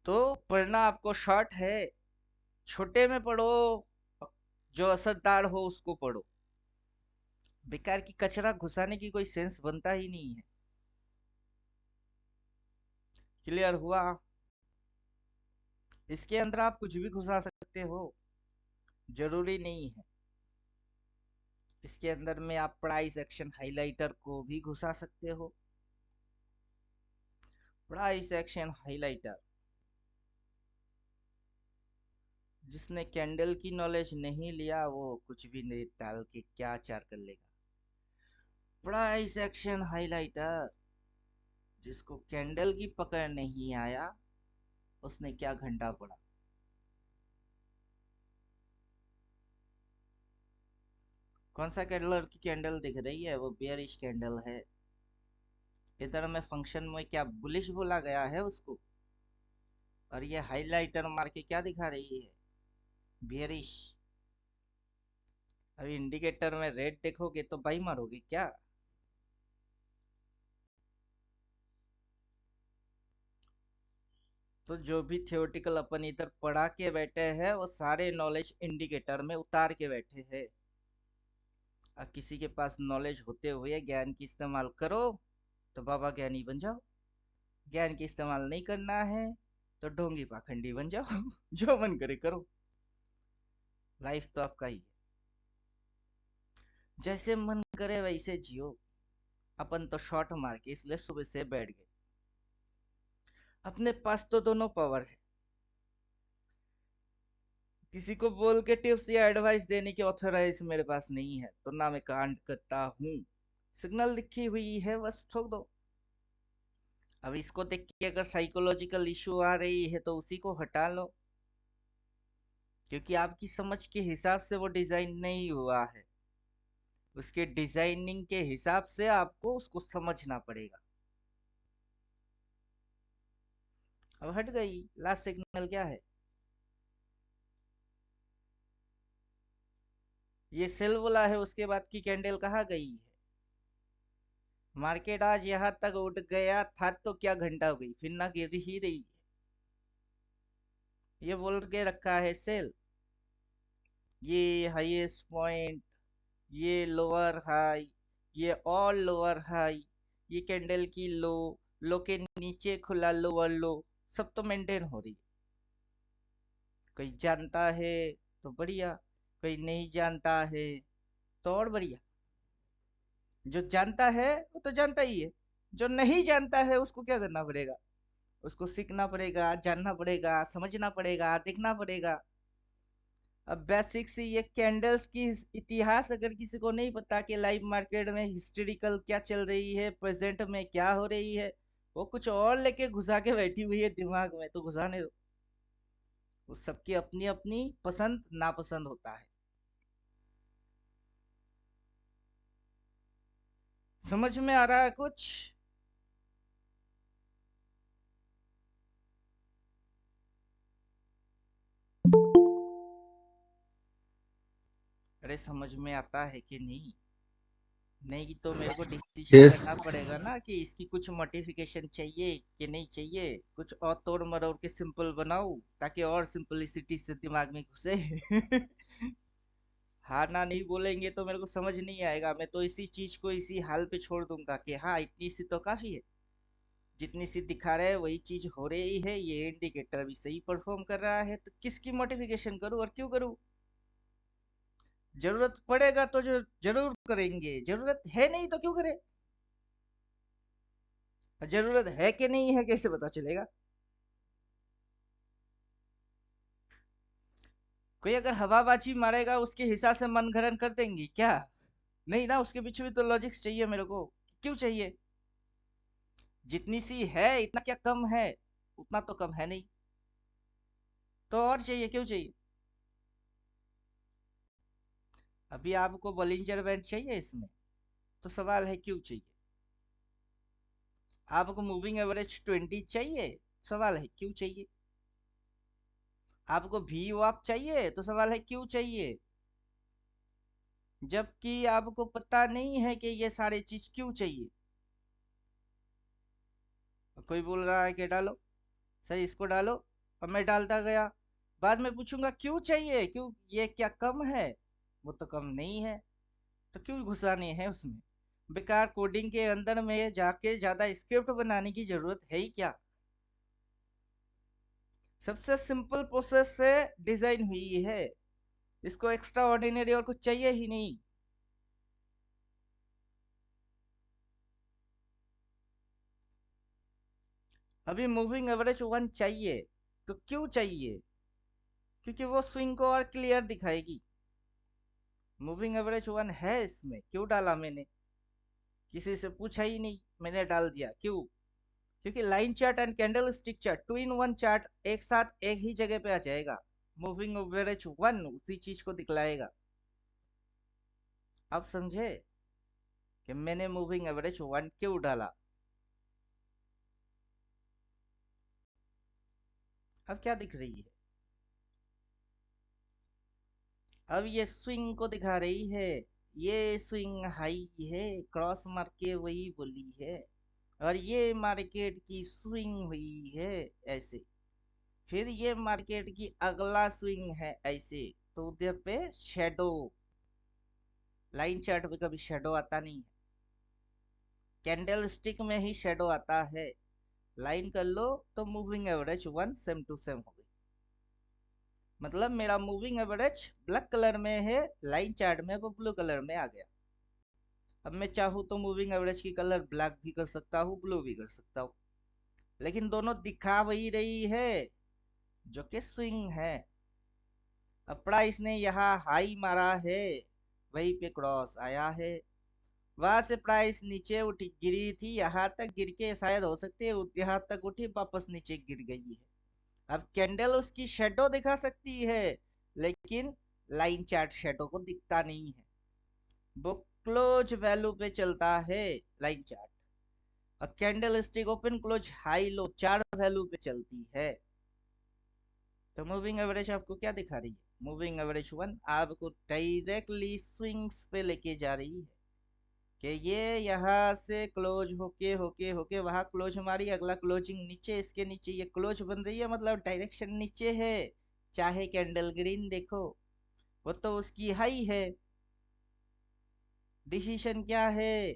तो पढ़ना आपको शॉर्ट है, छोटे में पढ़ो, जो असरदार हो उसको पढ़ो। बेकार की कचरा घुसाने की कोई सेंस बनता ही नहीं है। क्लियर हुआ? इसके अंदर आप कुछ भी घुसा सकते हो, जरूरी नहीं है। इसके अंदर में आप प्राइस एक्शन हाइलाइटर को भी घुसा सकते हो। प्राइस एक्शन हाइलाइटर, जिसने कैंडल की नॉलेज नहीं लिया वो कुछ भी नहीं डाल के क्या चार कर लेगा। प्राइस एक्शन हाइलाइटर, जिसको कैंडल की पकड़ नहीं आया उसने क्या घंटा पड़ा। कौन सा कलर की कैंडल दिख रही है? वो बेयरिश कैंडल है। इधर में फंक्शन में क्या बुलिश बोला गया है उसको, और ये हाइलाइटर मार के क्या दिखा रही है? बेयरिश। अभी इंडिकेटर में रेड देखोगे तो बाई मारोगे क्या? तो जो भी थियोरेटिकल अपन इधर पढ़ा के बैठे हैं वो सारे नॉलेज इंडिकेटर में उतार के बैठे हैं। अब किसी के पास नॉलेज होते हुए ज्ञान की इस्तेमाल करो तो बाबा ज्ञानी बन जाओ। ज्ञान की इस्तेमाल नहीं करना है तो ढोंगी पाखंडी बन जाओ। जो मन करे करो, लाइफ तो आपका ही है, जैसे मन करे वैसे जियो। अपन तो शॉट मार के इसलिए सुबह से बैठ गए। अपने पास तो दोनों पावर है। किसी को बोल के टिप्स या एडवाइस देने की ऑथराइज मेरे पास नहीं है, तो ना मैं कांड करता हूँ। सिग्नल लिखी हुई है बस ठोक दो। अब इसको देख के अगर साइकोलॉजिकल इशू आ रही है तो उसी को हटा लो, क्योंकि आपकी समझ के हिसाब से वो डिजाइन नहीं हुआ है। उसके डिजाइनिंग के हिसाब से आपको उसको समझना पड़ेगा। अब हट गई। लास्ट सिग्नल क्या है? ये सेल वाला है, उसके बाद की कैंडल कहाँ गई है? मार्केट आज यहाँ तक उठ गया था तो क्या घंटा हो गई, फिर ना गिर ही रही है। ये बोल के रखा है सेल, ये हाईएस्ट पॉइंट, ये लोअर हाई, ये ऑल लोअर हाई, ये कैंडल की लो, लो के नीचे खुला लोअर लो, सब तो मेंटेन हो रही है। कोई जानता है तो बढ़िया, कोई नहीं जानता है तो और बढ़िया। जो जानता है वो तो जानता ही है, जो नहीं जानता है उसको क्या करना पड़ेगा, उसको सीखना पड़ेगा, जानना पड़ेगा, समझना पड़ेगा, देखना पड़ेगा। अब बेसिक सी ये कैंडल्स की इतिहास अगर किसी को नहीं पता कि लाइव मार्केट में हिस्टोरिकल क्या चल रही है, प्रेजेंट में क्या हो रही है, वो कुछ और लेके घुसा के बैठी हुई है दिमाग में, तो घुसाने दो। वो सबकी अपनी अपनी पसंद नापसंद होता है। समझ में आ रहा है कुछ? अरे समझ में आता है कि नहीं? नहीं तो मेरे को डिसीजन यस। करना पड़ेगा ना कि इसकी कुछ मॉडिफिकेशन चाहिए कि नहीं चाहिए, कुछ और तोड़ मरोड़ के सिंपल बनाऊं ताकि और सिंपलिसिटी से दिमाग में घुसे। हाँ ना नहीं बोलेंगे तो मेरे को समझ नहीं आएगा, मैं तो इसी चीज को इसी हाल पे छोड़ दूंगा कि हाँ इतनी सी तो काफी है, जितनी सी दिखा रहे हैं वही चीज हो रही है, ये इंडिकेटर भी सही परफॉर्म कर रहा है, तो किसकी मॉडिफिकेशन करूँ और क्यों करूँ? जरूरत पड़ेगा तो जो जरूर करेंगे, जरूरत है नहीं तो क्यों करें? जरूरत है कि नहीं है कैसे पता चलेगा? कोई अगर हवाबाजी मारेगा उसके हिसाब से मनगढ़ंत कर देंगे क्या? नहीं ना, उसके पीछे भी तो लॉजिक्स चाहिए मेरे को। क्यों चाहिए? जितनी सी है इतना क्या कम है? उतना तो कम है नहीं, तो और चाहिए, क्यों चाहिए? अभी आपको बॉलिंजर बैंड चाहिए इसमें, तो सवाल है क्यों चाहिए? आपको मूविंग एवरेज 20 चाहिए, सवाल है क्यों चाहिए? आपको वी वॉक चाहिए, तो सवाल है क्यों चाहिए? जबकि आपको पता नहीं है कि ये सारी चीज क्यों चाहिए। कोई बोल रहा है कि डालो, सर इसको डालो, और मैं डालता गया, बाद में पूछूंगा क्यों चाहिए, क्यों, ये क्या कम है? वो तो कम नहीं है, तो क्यों घुसाने हैं उसमें? बेकार कोडिंग के अंदर में जाके ज्यादा स्क्रिप्ट बनाने की जरूरत है ही क्या? सबसे सिंपल प्रोसेस से डिजाइन हुई है, इसको एक्स्ट्रा ऑर्डिनरी और कुछ चाहिए ही नहीं। अभी मूविंग एवरेज 1 चाहिए, तो क्यों चाहिए? क्योंकि वो स्विंग को और क्लियर दिखाएगी। मूविंग एवरेज 1 है इसमें, क्यों डाला मैंने? किसी से पूछा ही नहीं, मैंने डाल दिया, क्यों? क्योंकि line chart and candle stick chart 2 in 1 chart एक साथ एक ही जगह पे आ जाएगा। मूविंग एवरेज 1 उसी चीज को दिखलाएगा। आप समझे कि मैंने मूविंग एवरेज 1 क्यों डाला? अब क्या दिख रही है? अब ये स्विंग को दिखा रही है, ये स्विंग हाई है, क्रॉस मार के वही बोली है, और ये मार्केट की स्विंग हुई है ऐसे, फिर ये मार्केट की अगला स्विंग है ऐसे, तो उधर पे शेडो, लाइन चार्ट पे कभी शेडो आता नहीं है, कैंडल स्टिक में ही शेडो आता है। लाइन कर लो तो moving average 1 same to same हो गई, मतलब मेरा मूविंग एवरेज ब्लैक कलर में है, लाइन चार्ट में वो ब्लू कलर में आ गया। अब मैं चाहूँ तो मूविंग एवरेज की कलर ब्लैक भी कर सकता हूँ, ब्लू भी कर सकता हूँ, लेकिन दोनों दिखा वही रही है जो कि स्विंग है। अब प्राइस ने यहाँ हाई मारा है, वहीं पे क्रॉस आया है, वहां से प्राइस नीचे उठी गिरी थी, यहाँ तक गिर के शायद हो सकती है यहाँ तक उठी वापस नीचे गिर गई है। अब कैंडल उसकी शेडो दिखा सकती है, लेकिन लाइन चार्ट शेडो को दिखता नहीं है, वो क्लोज वैल्यू पे चलता है लाइन चार्ट, और candle stick open close high low 4 value पे चलती है। तो मूविंग एवरेज आपको क्या दिखा रही है? मूविंग एवरेज 1 आपको डायरेक्टली स्विंग्स पे लेके जा रही है, कि ये यहाँ से क्लोज होके होके होके वहां क्लोज हमारी, अगला क्लोजिंग नीचे, इसके नीचे ये क्लोज बन रही है, मतलब डायरेक्शन नीचे है। चाहे कैंडल ग्रीन देखो, वो तो उसकी हाई है। डिसीजन क्या है?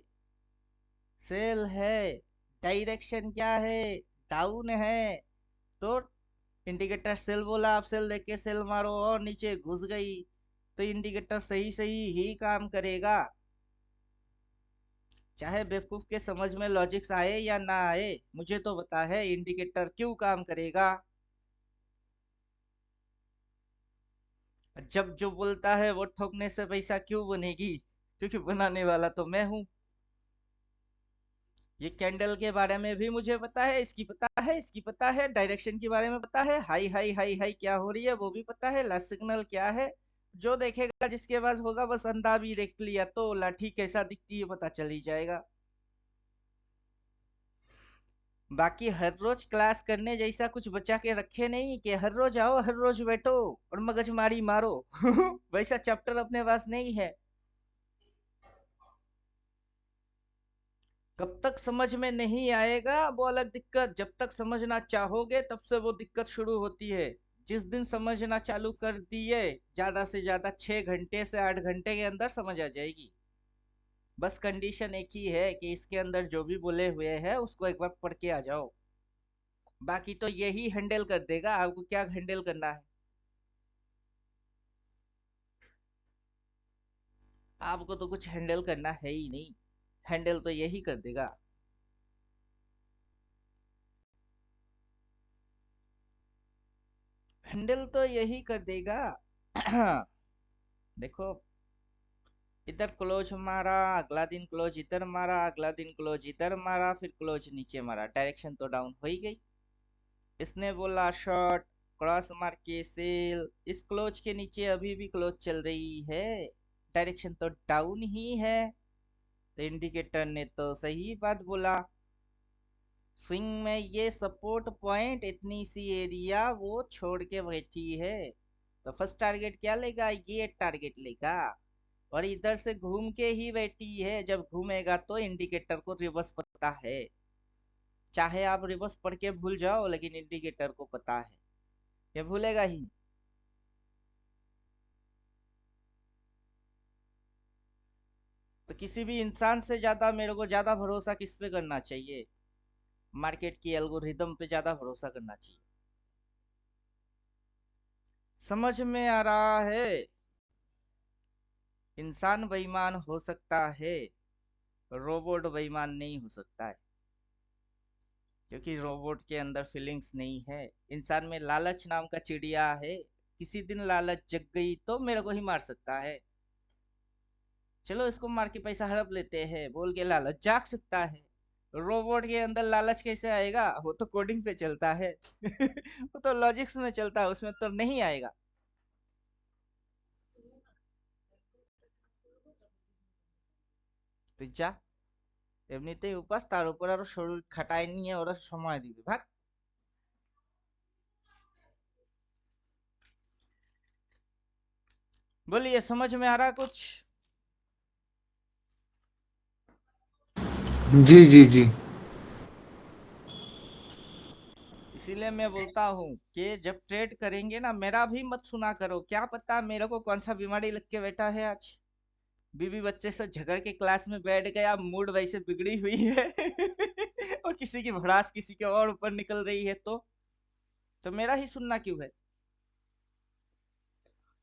सेल है। डायरेक्शन क्या है? डाउन है। तो इंडिकेटर सेल बोला, आप सेल देख के सेल मारो और नीचे घुस गई, तो इंडिकेटर सही सही ही काम करेगा। चाहे बेवकूफ के समझ में लॉजिक्स आए या ना आए, मुझे तो पता है इंडिकेटर क्यों काम करेगा। जब जो बोलता है वो ठोकने से पैसा क्यों बनेगी, क्योंकि बनाने वाला तो मैं हूं। ये कैंडल के बारे में भी मुझे पता है, इसकी पता है, इसकी पता है, डायरेक्शन के बारे में पता है, हाई हाई हाई हाई क्या हो रही है वो भी पता है, लास्ट सिग्नल क्या है। जो देखेगा जिसके पास होगा, बस अंधा भी देख लिया तो लाठी कैसा दिखती है पता चल ही जाएगा। बाकी हर रोज क्लास करने जैसा कुछ बचा के रखे नहीं कि हर रोज आओ हर रोज बैठो और मगजमारी मारो। वैसा चैप्टर अपने पास नहीं है। कब तक समझ में नहीं आएगा वो अलग दिक्कत, जब तक समझना चाहोगे तब से वो दिक्कत शुरू होती है। जिस दिन समझना चालू कर दिए, ज्यादा से ज्यादा 6 घंटे से 8 घंटे के अंदर समझ आ जाएगी। बस कंडीशन एक ही है कि इसके अंदर जो भी बोले हुए हैं उसको एक बार पढ़ के आ जाओ। बाकी तो यही हैंडल कर देगा, आपको क्या हैंडल करना है। आपको तो कुछ हैंडल करना है ही नहीं, हैंडल तो यही कर देगा। हैंडल तो यही कर देगा। देखो, इधर क्लोज मारा, अगला दिन क्लोज इधर मारा, अगला दिन क्लोज इधर मारा, फिर क्लोज नीचे मारा, डायरेक्शन तो डाउन हो ही गई। इसने बोला शॉर्ट, क्रॉस मार के सेल, इस क्लोज के नीचे अभी भी क्लोज चल रही है, डायरेक्शन तो डाउन ही है। तो इंडिकेटर ने तो सही बात बोला। स्विंग में ये सपोर्ट पॉइंट इतनी सी एरिया वो छोड़ के बैठी है, तो फर्स्ट टारगेट क्या लेगा, ये टारगेट लेगा। और इधर से घूम के ही बैठी है, जब घूमेगा तो इंडिकेटर को रिवर्स पता है। चाहे आप रिवर्स पढ़ के भूल जाओ, लेकिन इंडिकेटर को पता है, ये भूलेगा ही नहीं। तो किसी भी इंसान से ज्यादा मेरे को ज्यादा भरोसा किस पे करना चाहिए? मार्केट की एल्गोरिदम पे ज्यादा भरोसा करना चाहिए। समझ में आ रहा है? इंसान बेईमान हो सकता है, रोबोट बेईमान नहीं हो सकता है, क्योंकि रोबोट के अंदर फीलिंग्स नहीं है। इंसान में लालच नाम का चिड़िया है, किसी दिन लालच जग गई तो मेरे को ही मार सकता है। चलो इसको मार के पैसा हड़प लेते हैं बोल के लालच जाग सकता है। रोबोट के अंदर लालच कैसे आएगा? वो तो कोडिंग पे चलता है। वो तो लॉजिक्स में चलता है, उसमें तो नहीं आएगा। তুই যা, এমনিতেই উপাস, তার উপর আরো শরীর খাটায় নিয়ে ওরা সময় দিবে, ভাগ। बोलिए, समझ में आ रहा कुछ? जी जी जी। इसीलिए मैं बोलता हूँ कि जब ट्रेड करेंगे ना, मेरा भी मत सुना करो, क्या पता मेरे को कौन सा बीमारी लग के बैठा है आज। बीवी बच्चे से झगड़ के क्लास में बैठ गया, मूड वैसे बिगड़ी हुई है। और किसी की भड़ास किसी के और ऊपर निकल रही है, तो मेरा ही सुनना क्यों है?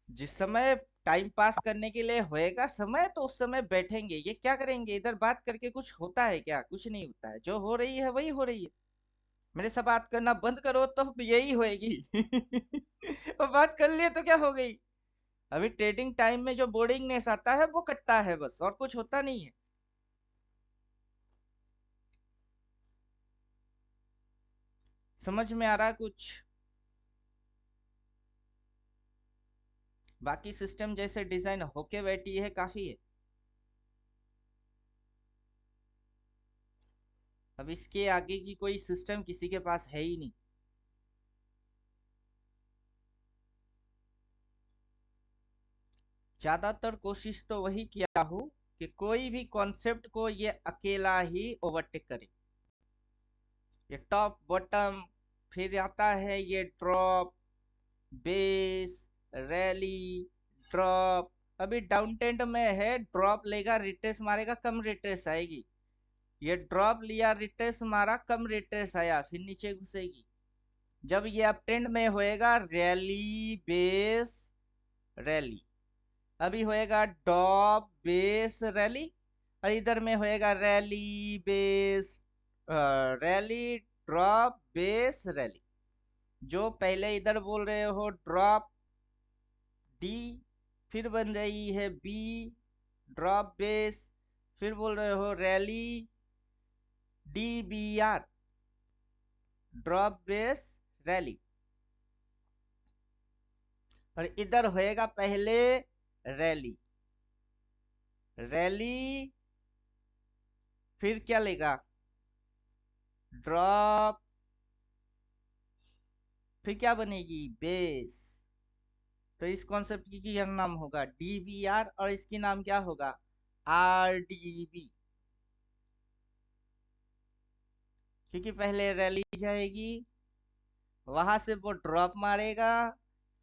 जिस समय टाइम पास करने के लिए होएगा समय, तो उस समय बैठेंगे। ये क्या करेंगे इधर बात करके? कुछ होता है क्या? कुछ नहीं होता है, जो हो रही है वही हो रही है। मेरे से बात करना बंद करो तो यही होएगी। और बात कर लिए तो क्या हो गई? अभी ट्रेडिंग टाइम में जो बोरिंगनेस आता है वो कटता है बस, और कुछ होता नहीं है। समझ में आ रहा कुछ? बाकी सिस्टम जैसे डिजाइन होके बैठी है, काफी है। अब इसके आगे की कोई सिस्टम किसी के पास है ही नहीं। ज्यादातर कोशिश तो वही किया हूँ कि कोई भी कॉन्सेप्ट को ये अकेला ही ओवरटेक करे। ये टॉप बॉटम, फिर आता है ये ड्रॉप, बेस, रैली, ड्रॉप। अभी डाउन ट्रेंड में है, ड्रॉप लेगा, रिट्रेस मारेगा, कम रिट्रेस आएगी। ये ड्रॉप लिया, रिट्रेस मारा, कम रिट्रेस आया, फिर नीचे घुसेगी। जब ये अप ट्रेंड में होएगा रैली बेस रैली, अभी होएगा डॉप बेस रैली, और इधर में होएगा rally base rally drop base rally. जो पहले इधर बोल रहे हो ड्रॉप डी, फिर बन रही है बी ड्रॉप बेस, फिर बोल रहे हो rally D B R drop base rally, और इधर होएगा पहले रैली रैली, फिर क्या लेगा ड्रॉप, फिर क्या बनेगी बेस। तो इस कॉन्सेप्ट की यह नाम होगा डीबीआर, और इसकी नाम क्या होगा आरडीबी, क्योंकि पहले रैली जाएगी, वहां से वो ड्रॉप मारेगा,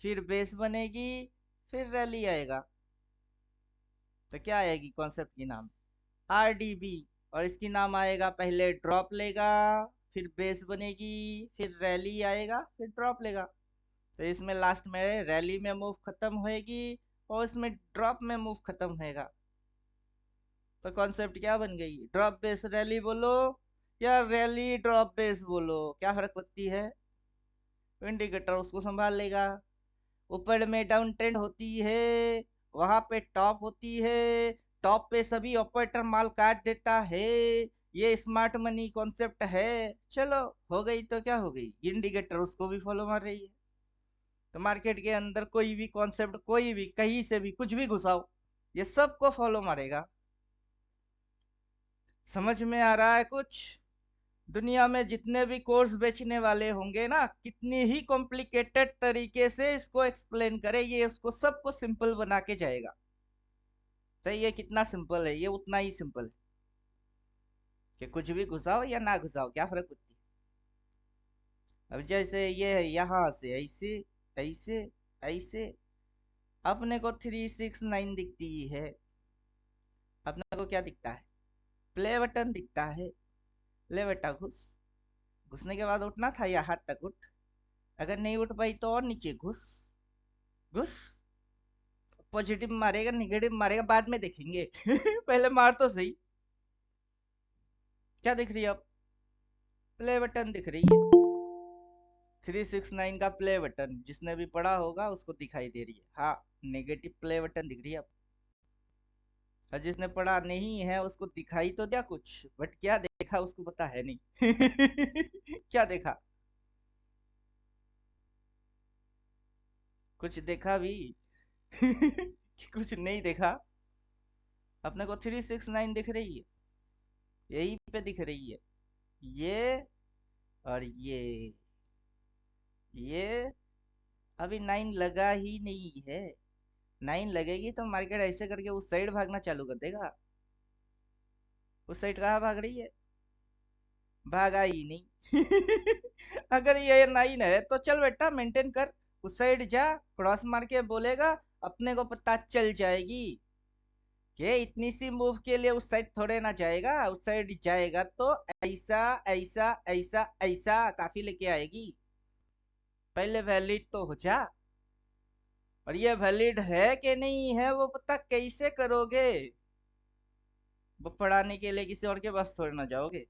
फिर बेस बनेगी, फिर रैली आएगा। तो क्या आएगी कॉन्सेप्ट की नाम आरडीबी, और इसकी नाम आएगा पहले ड्रॉप लेगा, फिर बेस बनेगी, फिर रैली आएगा, फिर ड्रॉप लेगा। तो इसमें लास्ट में रैली में मूव खत्म होएगी, और इसमें ड्रॉप में मूव खत्म होएगा। तो कॉन्सेप्ट क्या बन गई, ड्रॉप बेस रैली बोलो या रैली ड्रॉप बेस बोलो, क्या फर्क पड़ती है। इंडिकेटर उसको संभाल लेगा। ऊपर में डाउन ट्रेंड होती है, वहां पे टॉप होती है, टॉप पे सभी ऑपरेटर माल काट देता है। ये स्मार्ट मनी कॉन्सेप्ट है। चलो हो गई तो क्या हो गई, इंडिकेटर उसको भी फॉलो मार रही है। तो मार्केट के अंदर कोई भी कॉन्सेप्ट, कोई भी कहीं से भी कुछ भी घुसाओ, ये सबको फॉलो मारेगा। समझ में आ रहा है कुछ। दुनिया में जितने भी कोर्स बेचने वाले होंगे ना, कितनी ही कॉम्प्लिकेटेड तरीके से इसको एक्सप्लेन करे, ये उसको सबको सिंपल बना के जाएगा। तो ये कितना सिंपल है, ये उतना ही सिंपल है कि कुछ भी घुसाओ या ना घुसाओ, क्या फर्क पड़ती है। अब जैसे ये है, यहाँ से ऐसे ऐसे ऐसे, अपने को 369 दिखती है, अपने को क्या दिखता है, प्ले बटन दिखता है। ले बेटा घुस, घुसने के बाद उठना था या हाथ तक उठ, अगर नहीं उठ पाई तो और नीचे घुस, घुस। पॉजिटिव मारेगा निगेटिव मारेगा बाद में देखेंगे पहले मार तो सही। क्या दिख रही है अब, प्ले बटन दिख रही है, 369 का प्ले बटन, जिसने भी पढ़ा होगा उसको दिखाई दे रही है। हाँ, नेगेटिव प्ले बटन दिख रही है अब, और जिसने पढ़ा नहीं है उसको दिखाई तो दिया कुछ, बट क्या देखा उसको पता है नहीं क्या देखा, कुछ देखा भी कि कुछ नहीं देखा। अपने को 369 दिख रही है, यही पे दिख रही है, ये और ये अभी 9 लगा ही नहीं है। 9 लगेगी तो मार्केट ऐसे करके उस साइड भागना चालू कर देगा। उस साइड कहाँ भाग रही है, भागा ही नहीं अगर ये 9 है तो चल बेटा मेंटेन कर, उस साइड जा, क्रॉस मार के बोलेगा, अपने को पता चल जाएगी कि इतनी सी मूव के लिए उस साइड थोड़े ना जाएगा। उस साइड जाएगा तो ऐसा ऐसा ऐसा ऐसा काफी लेके आएगी। पहले वैलिड तो हो जा, और ये वैलिड है कि नहीं है वो पता कैसे करोगे, वो पढ़ाने के लिए किसी और के पास थोड़ी ना जाओगे।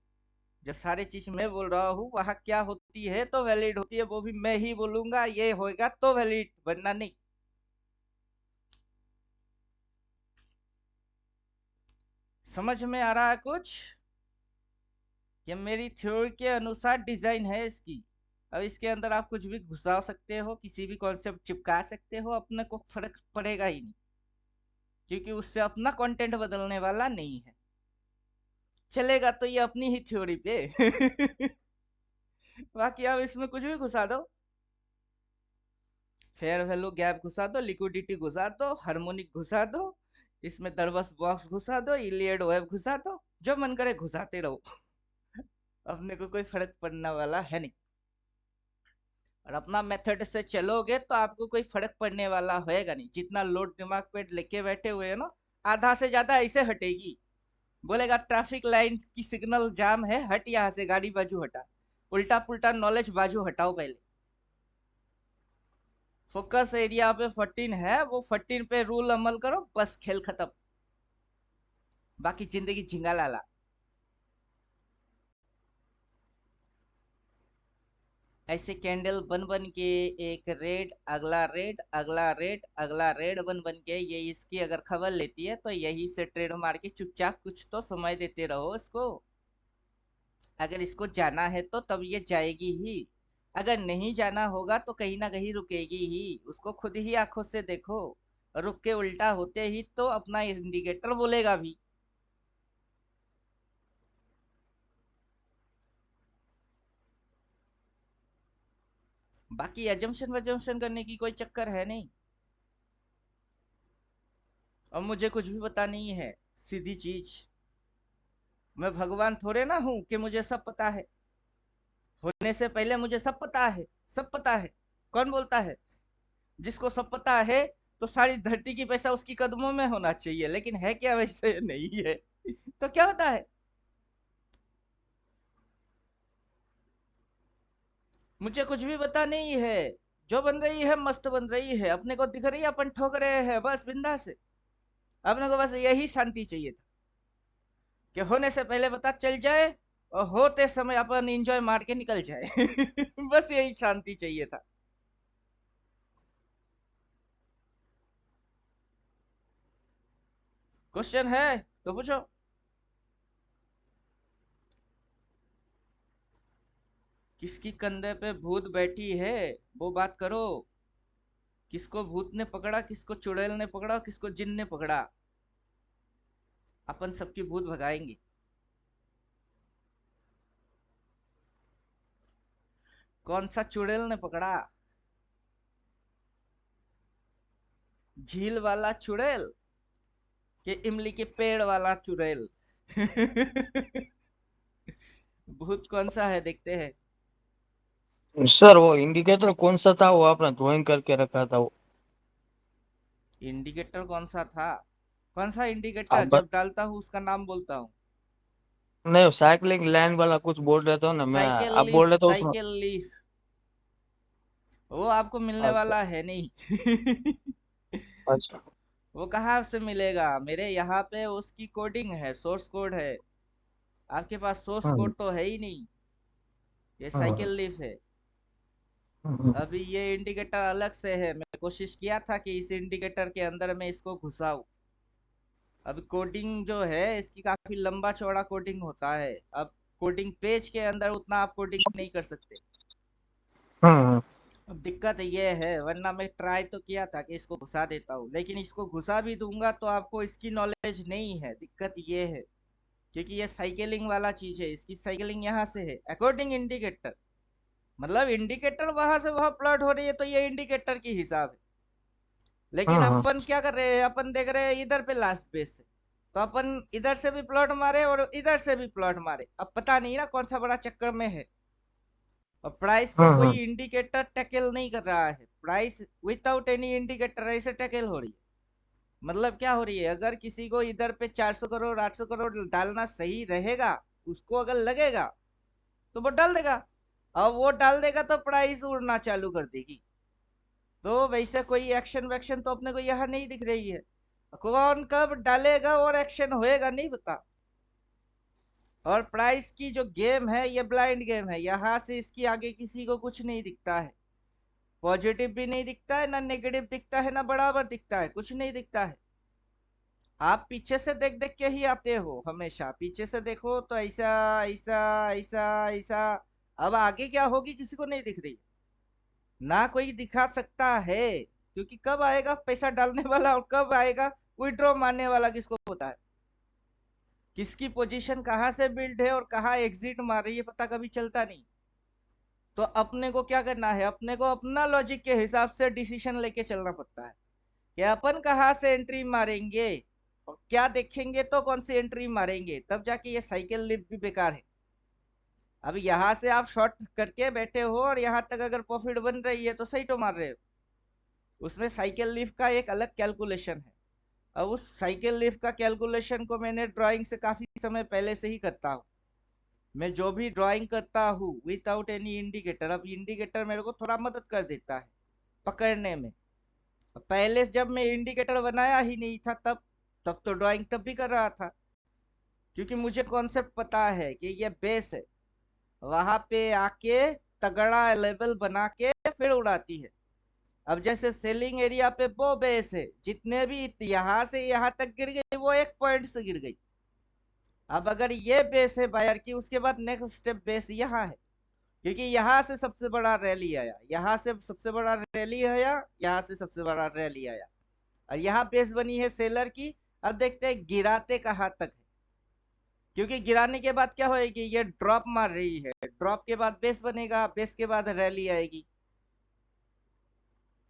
जब सारी चीज मैं बोल रहा हूँ, वहां क्या होती है तो वैलिड होती है, वो भी मैं ही बोलूंगा, ये होएगा तो वैलिड, वरना नहीं। समझ में आ रहा है कुछ, ये मेरी थ्योरी के अनुसार डिजाइन है इसकी। अब इसके अंदर आप कुछ भी घुसा सकते हो, किसी भी कॉन्सेप्ट चिपका सकते हो, अपने को फर्क पड़ेगा ही नहीं, क्योंकि उससे अपना कंटेंट बदलने वाला नहीं है। चलेगा तो ये अपनी ही थ्योरी पे बाकी आप इसमें कुछ भी घुसा दो, फेयर वैल्यू गैप घुसा दो, लिक्विडिटी घुसा दो, हार्मोनिक घुसा दो, इसमें दरबस बॉक्स घुसा दो, इलियड वेब घुसा दो, जो मन करे घुसाते रहो। अपने को कोई फर्क पड़ने वाला है नहीं। और अपना मेथड से चलोगे तो आपको कोई फर्क पड़ने वाला होएगा नहीं। जितना लोड दिमाग पे लेके बैठे हुए है ना, आधा से ज्यादा ऐसे हटेगी। बोलेगा ट्रैफिक लाइन की सिग्नल जाम है, हट यहाँ से, गाड़ी बाजू हटा। उल्टा पुल्टा नॉलेज बाजू हटाओ पहले। फोकस एरिया पे 14 है, वो 14 पे रूल अमल करो, बस खेल खत्म। बाकी जिंदगी झिंगा लाला। ऐसे कैंडल बन बन के, एक रेड, अगला रेड, अगला रेड, अगला रेड बन बन के, ये इसकी अगर खबर लेती है तो यही से ट्रेड मार के चुपचाप कुछ तो समय देते रहो इसको। अगर इसको जाना है तो तब ये जाएगी ही। अगर नहीं जाना होगा तो कहीं ना कहीं रुकेगी ही। उसको खुद ही आंखों से देखो। रुक के उल्टा होते ही तो अपना इंडिकेटर बोलेगा भी। बाकी एजम्पशन वजम्पशन करने की कोई चक्कर है नहीं। और मुझे कुछ भी पता नहीं है, सीधी चीज। मैं भगवान थोड़े ना हूं कि मुझे सब पता है। होने से पहले मुझे सब पता है। सब पता है। कौन बोलता है? जिसको सब पता है तो सारी धरती की पैसा उसकी कदमों में होना चाहिए, लेकिन है क्या? वैसे नहीं है। तो क्या होता है? मुझे कुछ भी पता नहीं है। जो बन रही है मस्त बन रही है, अपने को दिख रही है, अपन ठोक रहे हैं बस बिंदास से। अपने को बस यही शांति चाहिए था कि होने से पहले पता चल जाए और होते समय अपन एंजॉय मार के निकल जाए। बस यही शांति चाहिए था। क्वेश्चन है तो पूछो। किसकी कंधे पे भूत बैठी है, वो बात करो। किसको भूत ने पकड़ा, किसको चुड़ैल ने पकड़ा, किसको जिन ने पकड़ा? अपन सबकी भूत भगाएंगे। कौन सा चुड़ैल ने पकड़ा? झील वाला चुड़ैल कि इमली के पेड़ वाला चुड़ैल? भूत कौन सा है, देखते हैं। सर वो इंडिकेटर कौन सा था, वो आपने ड्राइंग करके रखा था वो? इंडिकेटर कौन सा था? कौन सा इंडिकेटर? आप जब डालता हूँ उसका नाम बोलता हूँ। नहीं, साइकिलिंग लाइन वाला कुछ बोल रहे थे ना, मैं साइकिल आप लीफ, बोल रहे थे उसमें। Cycle leaf. वो आपको मिलने अच्छा। वाला है नहीं। अच्छा। वो कहाँ से मिलेगा? मेरे यहाँ पे उसकी कोडिंग है, सोर्स कोड है। आपके पास सोर्स हम्म। कोड तो है ही नहीं। ये हम्म। साइकिल लीफ है। हम्म। अभी ये इंडिकेटर अलग से है। मैं कोशिश किया था कि इस इंडिकेटर के अंदर मैं इसको घुसाऊं। अब कोडिंग जो है इसकी काफी लंबा चौड़ा कोडिंग होता है। अब कोडिंग पेज के अंदर उतना आप कोडिंग नहीं कर सकते। हम्म। अब दिक्कत ये है, वरना मैं ट्राई तो किया था कि इसको घुसा देता हूँ, लेकिन इसको घुसा भी दूंगा तो आपको इसकी नॉलेज नहीं है। दिक्कत ये है क्योंकि ये साइकिलिंग वाला चीज है, इसकी साइकिलिंग यहाँ से है अकॉर्डिंग इंडिकेटर। मतलब इंडिकेटर वहां से वहां प्लॉट हो रही है तो ये इंडिकेटर की हिसाब है। लेकिन हम्म। अपन क्या कर रहे हैं, अपन देख रहे हैं इधर पे लास्ट पेज से। तो अपन इधर से भी प्लॉट मारे और इधर से भी प्लॉट मारे, अब पता नहीं ना कौन सा बड़ा चक्कर में है। और प्राइस को कोई हम्म। इंडिकेटर टैकल नहीं कर रहा है। प्राइस विदाउट एनी इंडिकेटर ऐसे टैकल हो रही है। मतलब क्या हो रही है, अगर किसी को इधर पे 400 करोड़ 800 करोड़ डालना सही रहेगा, उसको अगर लगेगा तो वो डाल देगा। अब वो डाल देगा तो प्राइस उड़ना चालू कर देगी। तो वैसे कोई एक्शन वैक्शन तो अपने को यहाँ नहीं दिख रही है। कौन कब डालेगा और एक्शन होएगा नहीं पता। और प्राइस की जो गेम है ये ब्लाइंड गेम है, यहाँ से इसकी आगे किसी को कुछ नहीं दिखता है। पॉजिटिव भी नहीं दिखता है, ना नेगेटिव दिखता है, ना बराबर दिखता है, कुछ नहीं दिखता है। आप पीछे से देख देख के ही आते हो, हमेशा पीछे से देखो तो ऐसा ऐसा ऐसा ऐसा। अब आगे क्या होगी किसी को नहीं दिख रही, ना कोई दिखा सकता है। क्योंकि कब आएगा पैसा डालने वाला और कब आएगा विड्रॉ मारने वाला, किसको पता है? किसकी पोजीशन कहाँ से बिल्ड है और कहाँ एग्जिट मार रही है, पता कभी चलता नहीं। तो अपने को क्या करना है, अपने को अपना लॉजिक के हिसाब से डिसीजन लेके चलना पड़ता है कि अपन कहाँ से एंट्री मारेंगे। और क्या देखेंगे तो कौन सी एंट्री मारेंगे, तब जाके ये साइकिल लिफ्ट भी बेकार है। अब यहाँ से आप शॉर्ट करके बैठे हो और यहाँ तक अगर प्रॉफिट बन रही है तो सही तो मार रहे हो। उसमें साइकिल लिफ्ट का एक अलग कैलकुलेशन है। अब उस साइकिल लिफ्ट का कैलकुलेशन को मैंने ड्राइंग से काफी समय पहले से ही करता हूँ। मैं जो भी ड्राइंग करता हूँ विदाउट एनी इंडिकेटर, अब इंडिकेटर मेरे को थोड़ा मदद कर देता है पकड़ने में। पहले जब मैं इंडिकेटर बनाया ही नहीं था तब तो ड्राइंग तब भी कर रहा था, क्योंकि मुझे कॉन्सेप्ट पता है कि ये बेस है, वहां पे आके तगड़ा लेवल बना के फिर उड़ाती है। अब जैसे सेलिंग एरिया पे वो बेस है, जितने भी यहाँ से यहाँ तक गिर गई वो एक पॉइंट से गिर गई। अब अगर ये बेस है बायर की, उसके बाद नेक्स्ट स्टेप बेस यहाँ है, क्योंकि यहाँ से सबसे बड़ा रैली आया, यहाँ से सबसे बड़ा रैली आया, यहाँ से सबसे बड़ा रैली आया, और यहाँ बेस बनी है सेलर की। अब देखते हैं गिराते कहाँ तक है, क्योंकि गिराने के बाद क्या होएगी, ये ड्रॉप मार रही है, ड्रॉप के बाद बेस बनेगा, बेस के बाद रैली आएगी।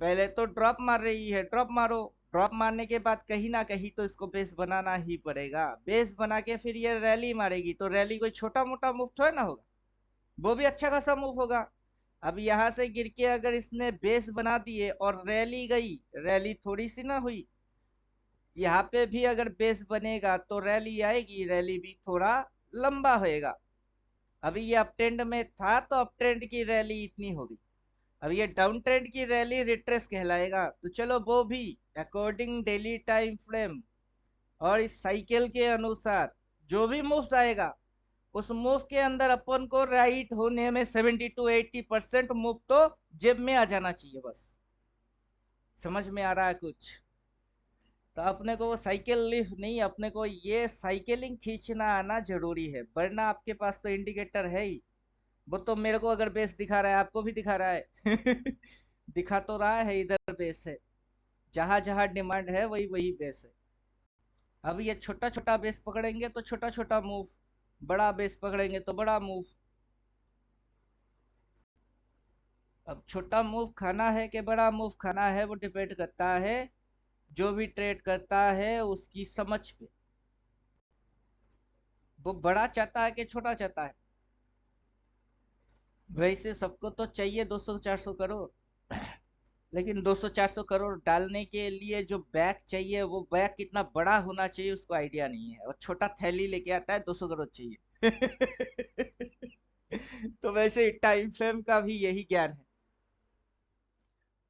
पहले तो ड्रॉप मार रही है, ड्रॉप मारो, ड्रॉप मारने के बाद कहीं ना कहीं तो इसको बेस बनाना ही पड़ेगा, बेस बना के फिर ये रैली मारेगी, तो रैली कोई छोटा मोटा मूव थोड़ा ना होगा, वो भी अच्छा खासा मूव होगा। अब यहाँ से गिर के अगर इसने बेस बना दिए और रैली गई, रैली थोड़ी सी ना हुई, यहाँ पे भी अगर बेस बनेगा तो रैली आएगी, रैली भी थोड़ा लंबा होएगा। अभी ये अप ट्रेंड में था तो अप ट्रेंड की रैली इतनी होगी, अब ये डाउन ट्रेंड की रैली रिट्रेस कहलाएगा। तो चलो वो भी अकॉर्डिंग डेली टाइम फ्रेम और इस साइकिल के अनुसार जो भी मूव्स आएगा, उस मूव के अंदर अपन को राइट होने में 70 to 80% मूव तो जेब में आ जाना चाहिए। बस समझ में आ रहा है कुछ? तो अपने को वो साइकिल लिफ्ट नहीं, अपने को ये साइकिलिंग खींचना आना जरूरी है, वरना आपके पास तो इंडिकेटर है ही। वो तो मेरे को अगर बेस दिखा रहा है, आपको भी दिखा रहा है दिखा तो रहा है, इधर बेस है, जहां जहां डिमांड है वही वही बेस है। अब ये छोटा छोटा बेस पकड़ेंगे तो छोटा छोटा मूव, बड़ा बेस पकड़ेंगे तो बड़ा मूव। अब छोटा मूव खाना है कि बड़ा मूव खाना है, वो डिपेंड करता है जो भी ट्रेड करता है उसकी समझ पे। वो बड़ा चाहता है कि छोटा चाहता है। वैसे सबको तो चाहिए 200-400 करोड़ लेकिन 200-400 करोड़ डालने के लिए जो बैग चाहिए, वो बैग कितना बड़ा होना चाहिए उसको आइडिया नहीं है, और छोटा थैली लेके आता है 200 करोड़ चाहिए तो वैसे टाइम फ्रेम का भी यही ज्ञान है,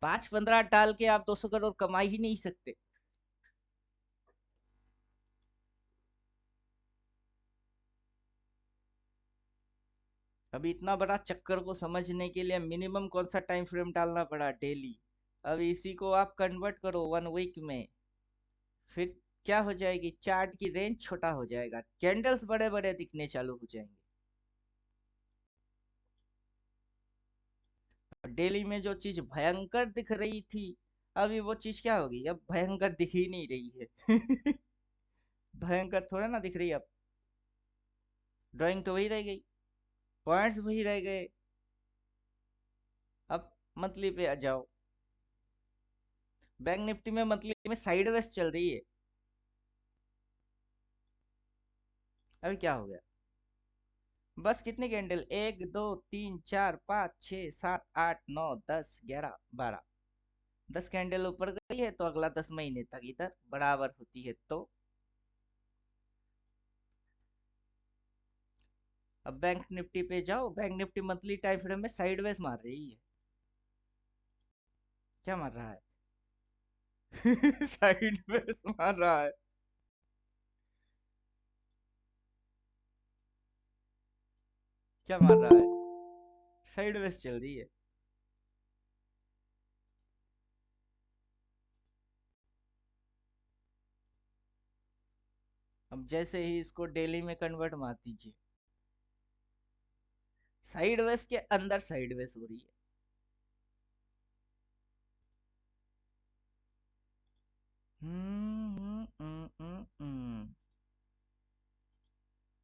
5-15 डाल के आप 200 करोड़ कमा ही नहीं सकते। अभी इतना बड़ा चक्कर को समझने के लिए मिनिमम कौन सा टाइम फ्रेम डालना पड़ा, डेली। अब इसी को आप कन्वर्ट करो 1 वीक में, फिर क्या हो जाएगी, चार्ट की रेंज छोटा हो जाएगा, कैंडल्स बड़े बड़े दिखने चालू हो जाएंगे। डेली में जो चीज भयंकर दिख रही थी, अभी वो चीज क्या होगी, अब भयंकर दिख ही नहीं रही है भयंकर थोड़ा ना दिख रही है अब, ड्राइंग तो वही रह गई, पॉइंट्स वही रह गए। अब मंथली पे आ जाओ, बैंक निफ्टी में मंथली में साइडवेज चल रही है। अभी क्या हो गया, बस कितनी कैंडल, 1 2 3 4 5 6 7 8 9 10 11 12, 10 कैंडल ऊपर गई है तो अगला 10 महीने तक इधर बराबर होती है। तो अब बैंक निफ्टी पे जाओ, bank Nifty monthly time frame में साइडवेज मार रही है। क्या मार रहा है साइडवेज मार रहा है। क्या मार रहा है, साइडवेज चल रही है। अब जैसे ही इसको डेली में कन्वर्ट मार दीजिए, साइडवेज के अंदर साइडवेज हो रही है।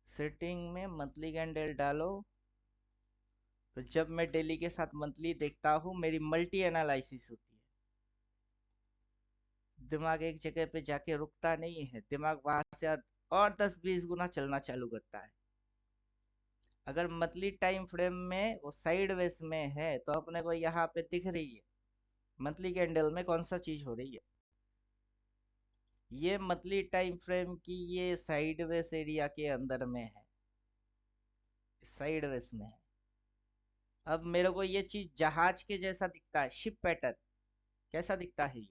सेटिंग में मंथली कैंडल डालो, तो जब मैं डेली के साथ मंथली देखता हूँ मेरी मल्टी एनालिसिस होती है। दिमाग एक जगह पे जाके रुकता नहीं है, दिमाग वहां से और 10-20 गुना चलना चालू करता है। अगर मंथली टाइम फ्रेम में वो साइड वेज में है तो अपने को यहाँ पे दिख रही है मंथली कैंडल में कौन सा चीज हो रही है। ये मंथली टाइम फ्रेम की ये साइड वेज एरिया के अंदर में है, साइड वेज में है। अब मेरे को ये चीज जहाज के जैसा दिखता है, शिप पैटर्न कैसा दिखता है, ये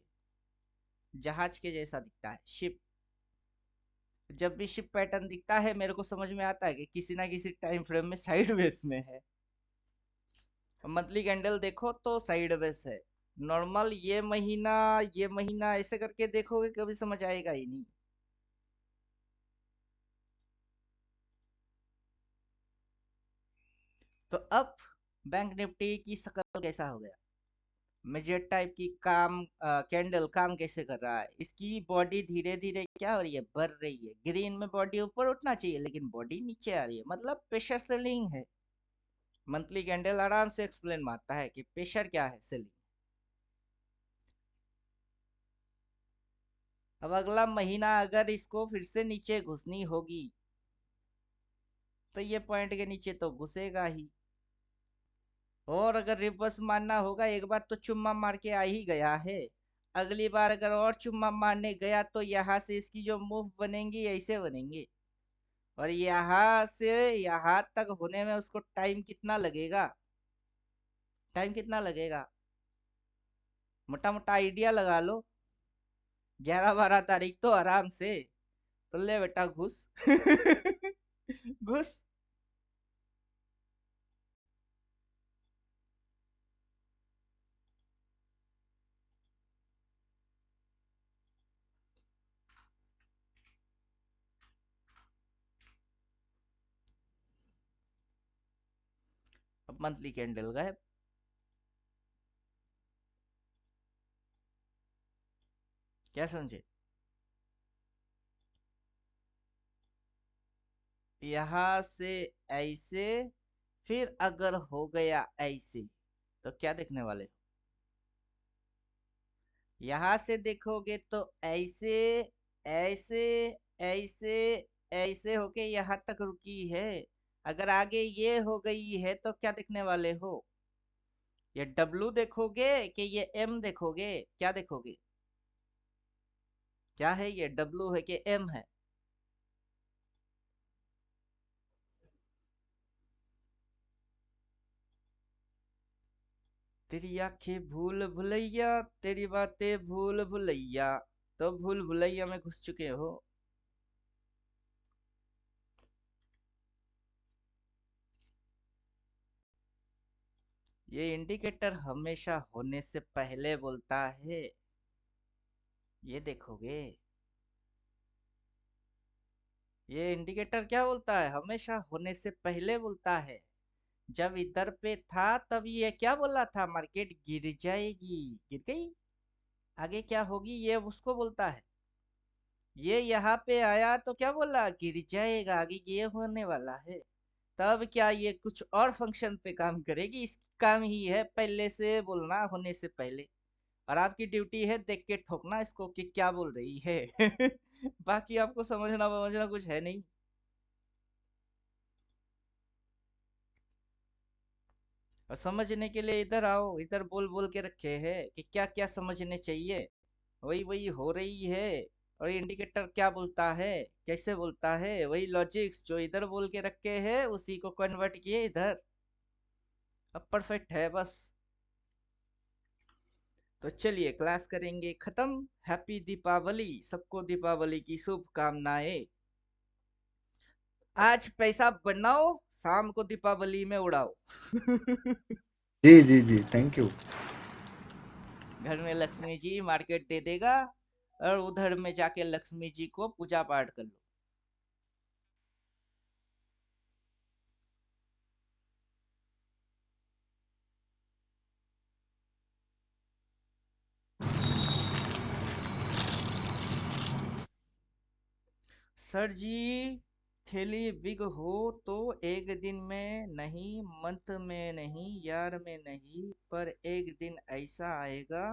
जहाज के जैसा दिखता है शिप। जब भी शिप पैटर्न दिखता है मेरे को समझ में आता है कि किसी ना किसी टाइम फ्रेम में साइड वेज में है। मंथली कैंडल देखो तो साइड वेज है। नॉर्मल ये महीना ऐसे करके देखोगे कभी समझ आएगा ही नहीं। तो अब बैंक निफ्टी की शक्ल कैसा हो गया, मेजेट टाइप की काम कैंडल काम कैसे कर रहा है। इसकी बॉडी धीरे धीरे क्या हो रही है, बढ़ रही है। ग्रीन में बॉडी ऊपर उठना चाहिए लेकिन बॉडी नीचे आ रही है, मतलब प्रेशर सेलिंग है। मंथली कैंडल आराम से एक्सप्लेन मारता है कि प्रेशर क्या है, सेलिंग। अब अगला महीना अगर इसको फिर से नीचे घुसनी होगी तो ये पॉइंट के नीचे तो घुसेगा ही। और अगर रिवर्स मारना होगा, एक बार तो चुम्मा मार के आ ही गया है, अगली बार अगर और चुम्मा मारने गया तो यहाँ से इसकी जो मूव बनेंगी ऐसे बनेंगे। और यहाँ से यहाँ तक होने में उसको टाइम कितना लगेगा, टाइम कितना लगेगा, मोटा मोटा आइडिया लगा लो। 11-12 तारीख तो आराम से। तो ले बेटा घुस घुस। अब मंथली कैंडल गायब। क्या समझे, यहाँ से ऐसे, फिर अगर हो गया ऐसे तो क्या देखने वाले हो। यहाँ से देखोगे तो ऐसे ऐसे ऐसे ऐसे होके यहाँ तक रुकी है। अगर आगे ये हो गई है तो क्या देखने वाले हो, ये डब्लू देखोगे कि ये एम देखोगे, क्या देखोगे, क्या है ये, डब्लू है कि एम है। तेरी आंखें भूल भुलैया, तेरी बातें भूल भुलैया, तो भूल भुलैया में घुस चुके हो। ये इंडिकेटर हमेशा होने से पहले बोलता है, ये देखोगे। ये इंडिकेटर क्या बोलता है, हमेशा होने से पहले बोलता है। जब इधर पे था तब ये क्या बोला था, मार्केट गिर जाएगी, गिर गई। आगे क्या होगी ये उसको बोलता है। ये यहाँ पे आया तो क्या बोला, गिर जाएगा, आगे ये होने वाला है। तब क्या ये कुछ और फंक्शन पे काम करेगी, इस काम ही है पहले से बोलना, होने से पहले। और आपकी ड्यूटी है देख के ठोकना इसको कि क्या बोल रही है बाकी आपको समझना समझना कुछ है नहीं। और समझने के लिए इधर आओ, इधर बोल बोल के रखे हैं कि क्या क्या समझने चाहिए, वही वही हो रही है। और इंडिकेटर क्या बोलता है, कैसे बोलता है, वही लॉजिक्स जो इधर बोल के रखे हैं उसी को कन्वर्ट किए इधर। अब परफेक्ट है बस। तो चलिए क्लास करेंगे खत्म। हैप्पी दीपावली, सबको दीपावली की शुभकामनाएं। आज पैसा बनाओ, शाम को दीपावली में उड़ाओ जी जी जी, थैंक यू। घर में लक्ष्मी जी मार्केट दे देगा और उधर में जाके लक्ष्मी जी को पूजा पाठ कर लो। सर जी, थैली बिग हो तो एक दिन में नहीं, मंथ में नहीं, यार में नहीं, पर एक दिन ऐसा आएगा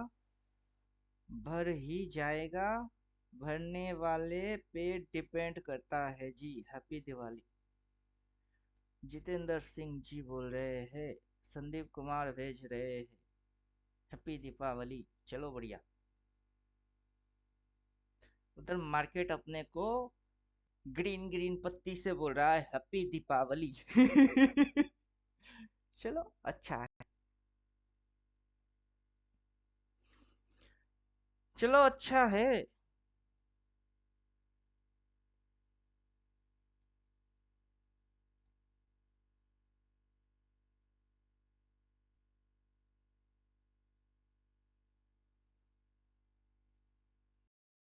भर ही जाएगा, भरने वाले पे डिपेंड करता है जी। हैप्पी दिवाली। जितेंद्र सिंह जी बोल रहे हैं, संदीप कुमार भेज रहे हैं, हैप्पी दीपावली। चलो बढ़िया। उधर मार्केट अपने को ग्रीन ग्रीन पत्ती से बोल रहा है हैप्पी दीपावली। चलो अच्छा है। चलो अच्छा है।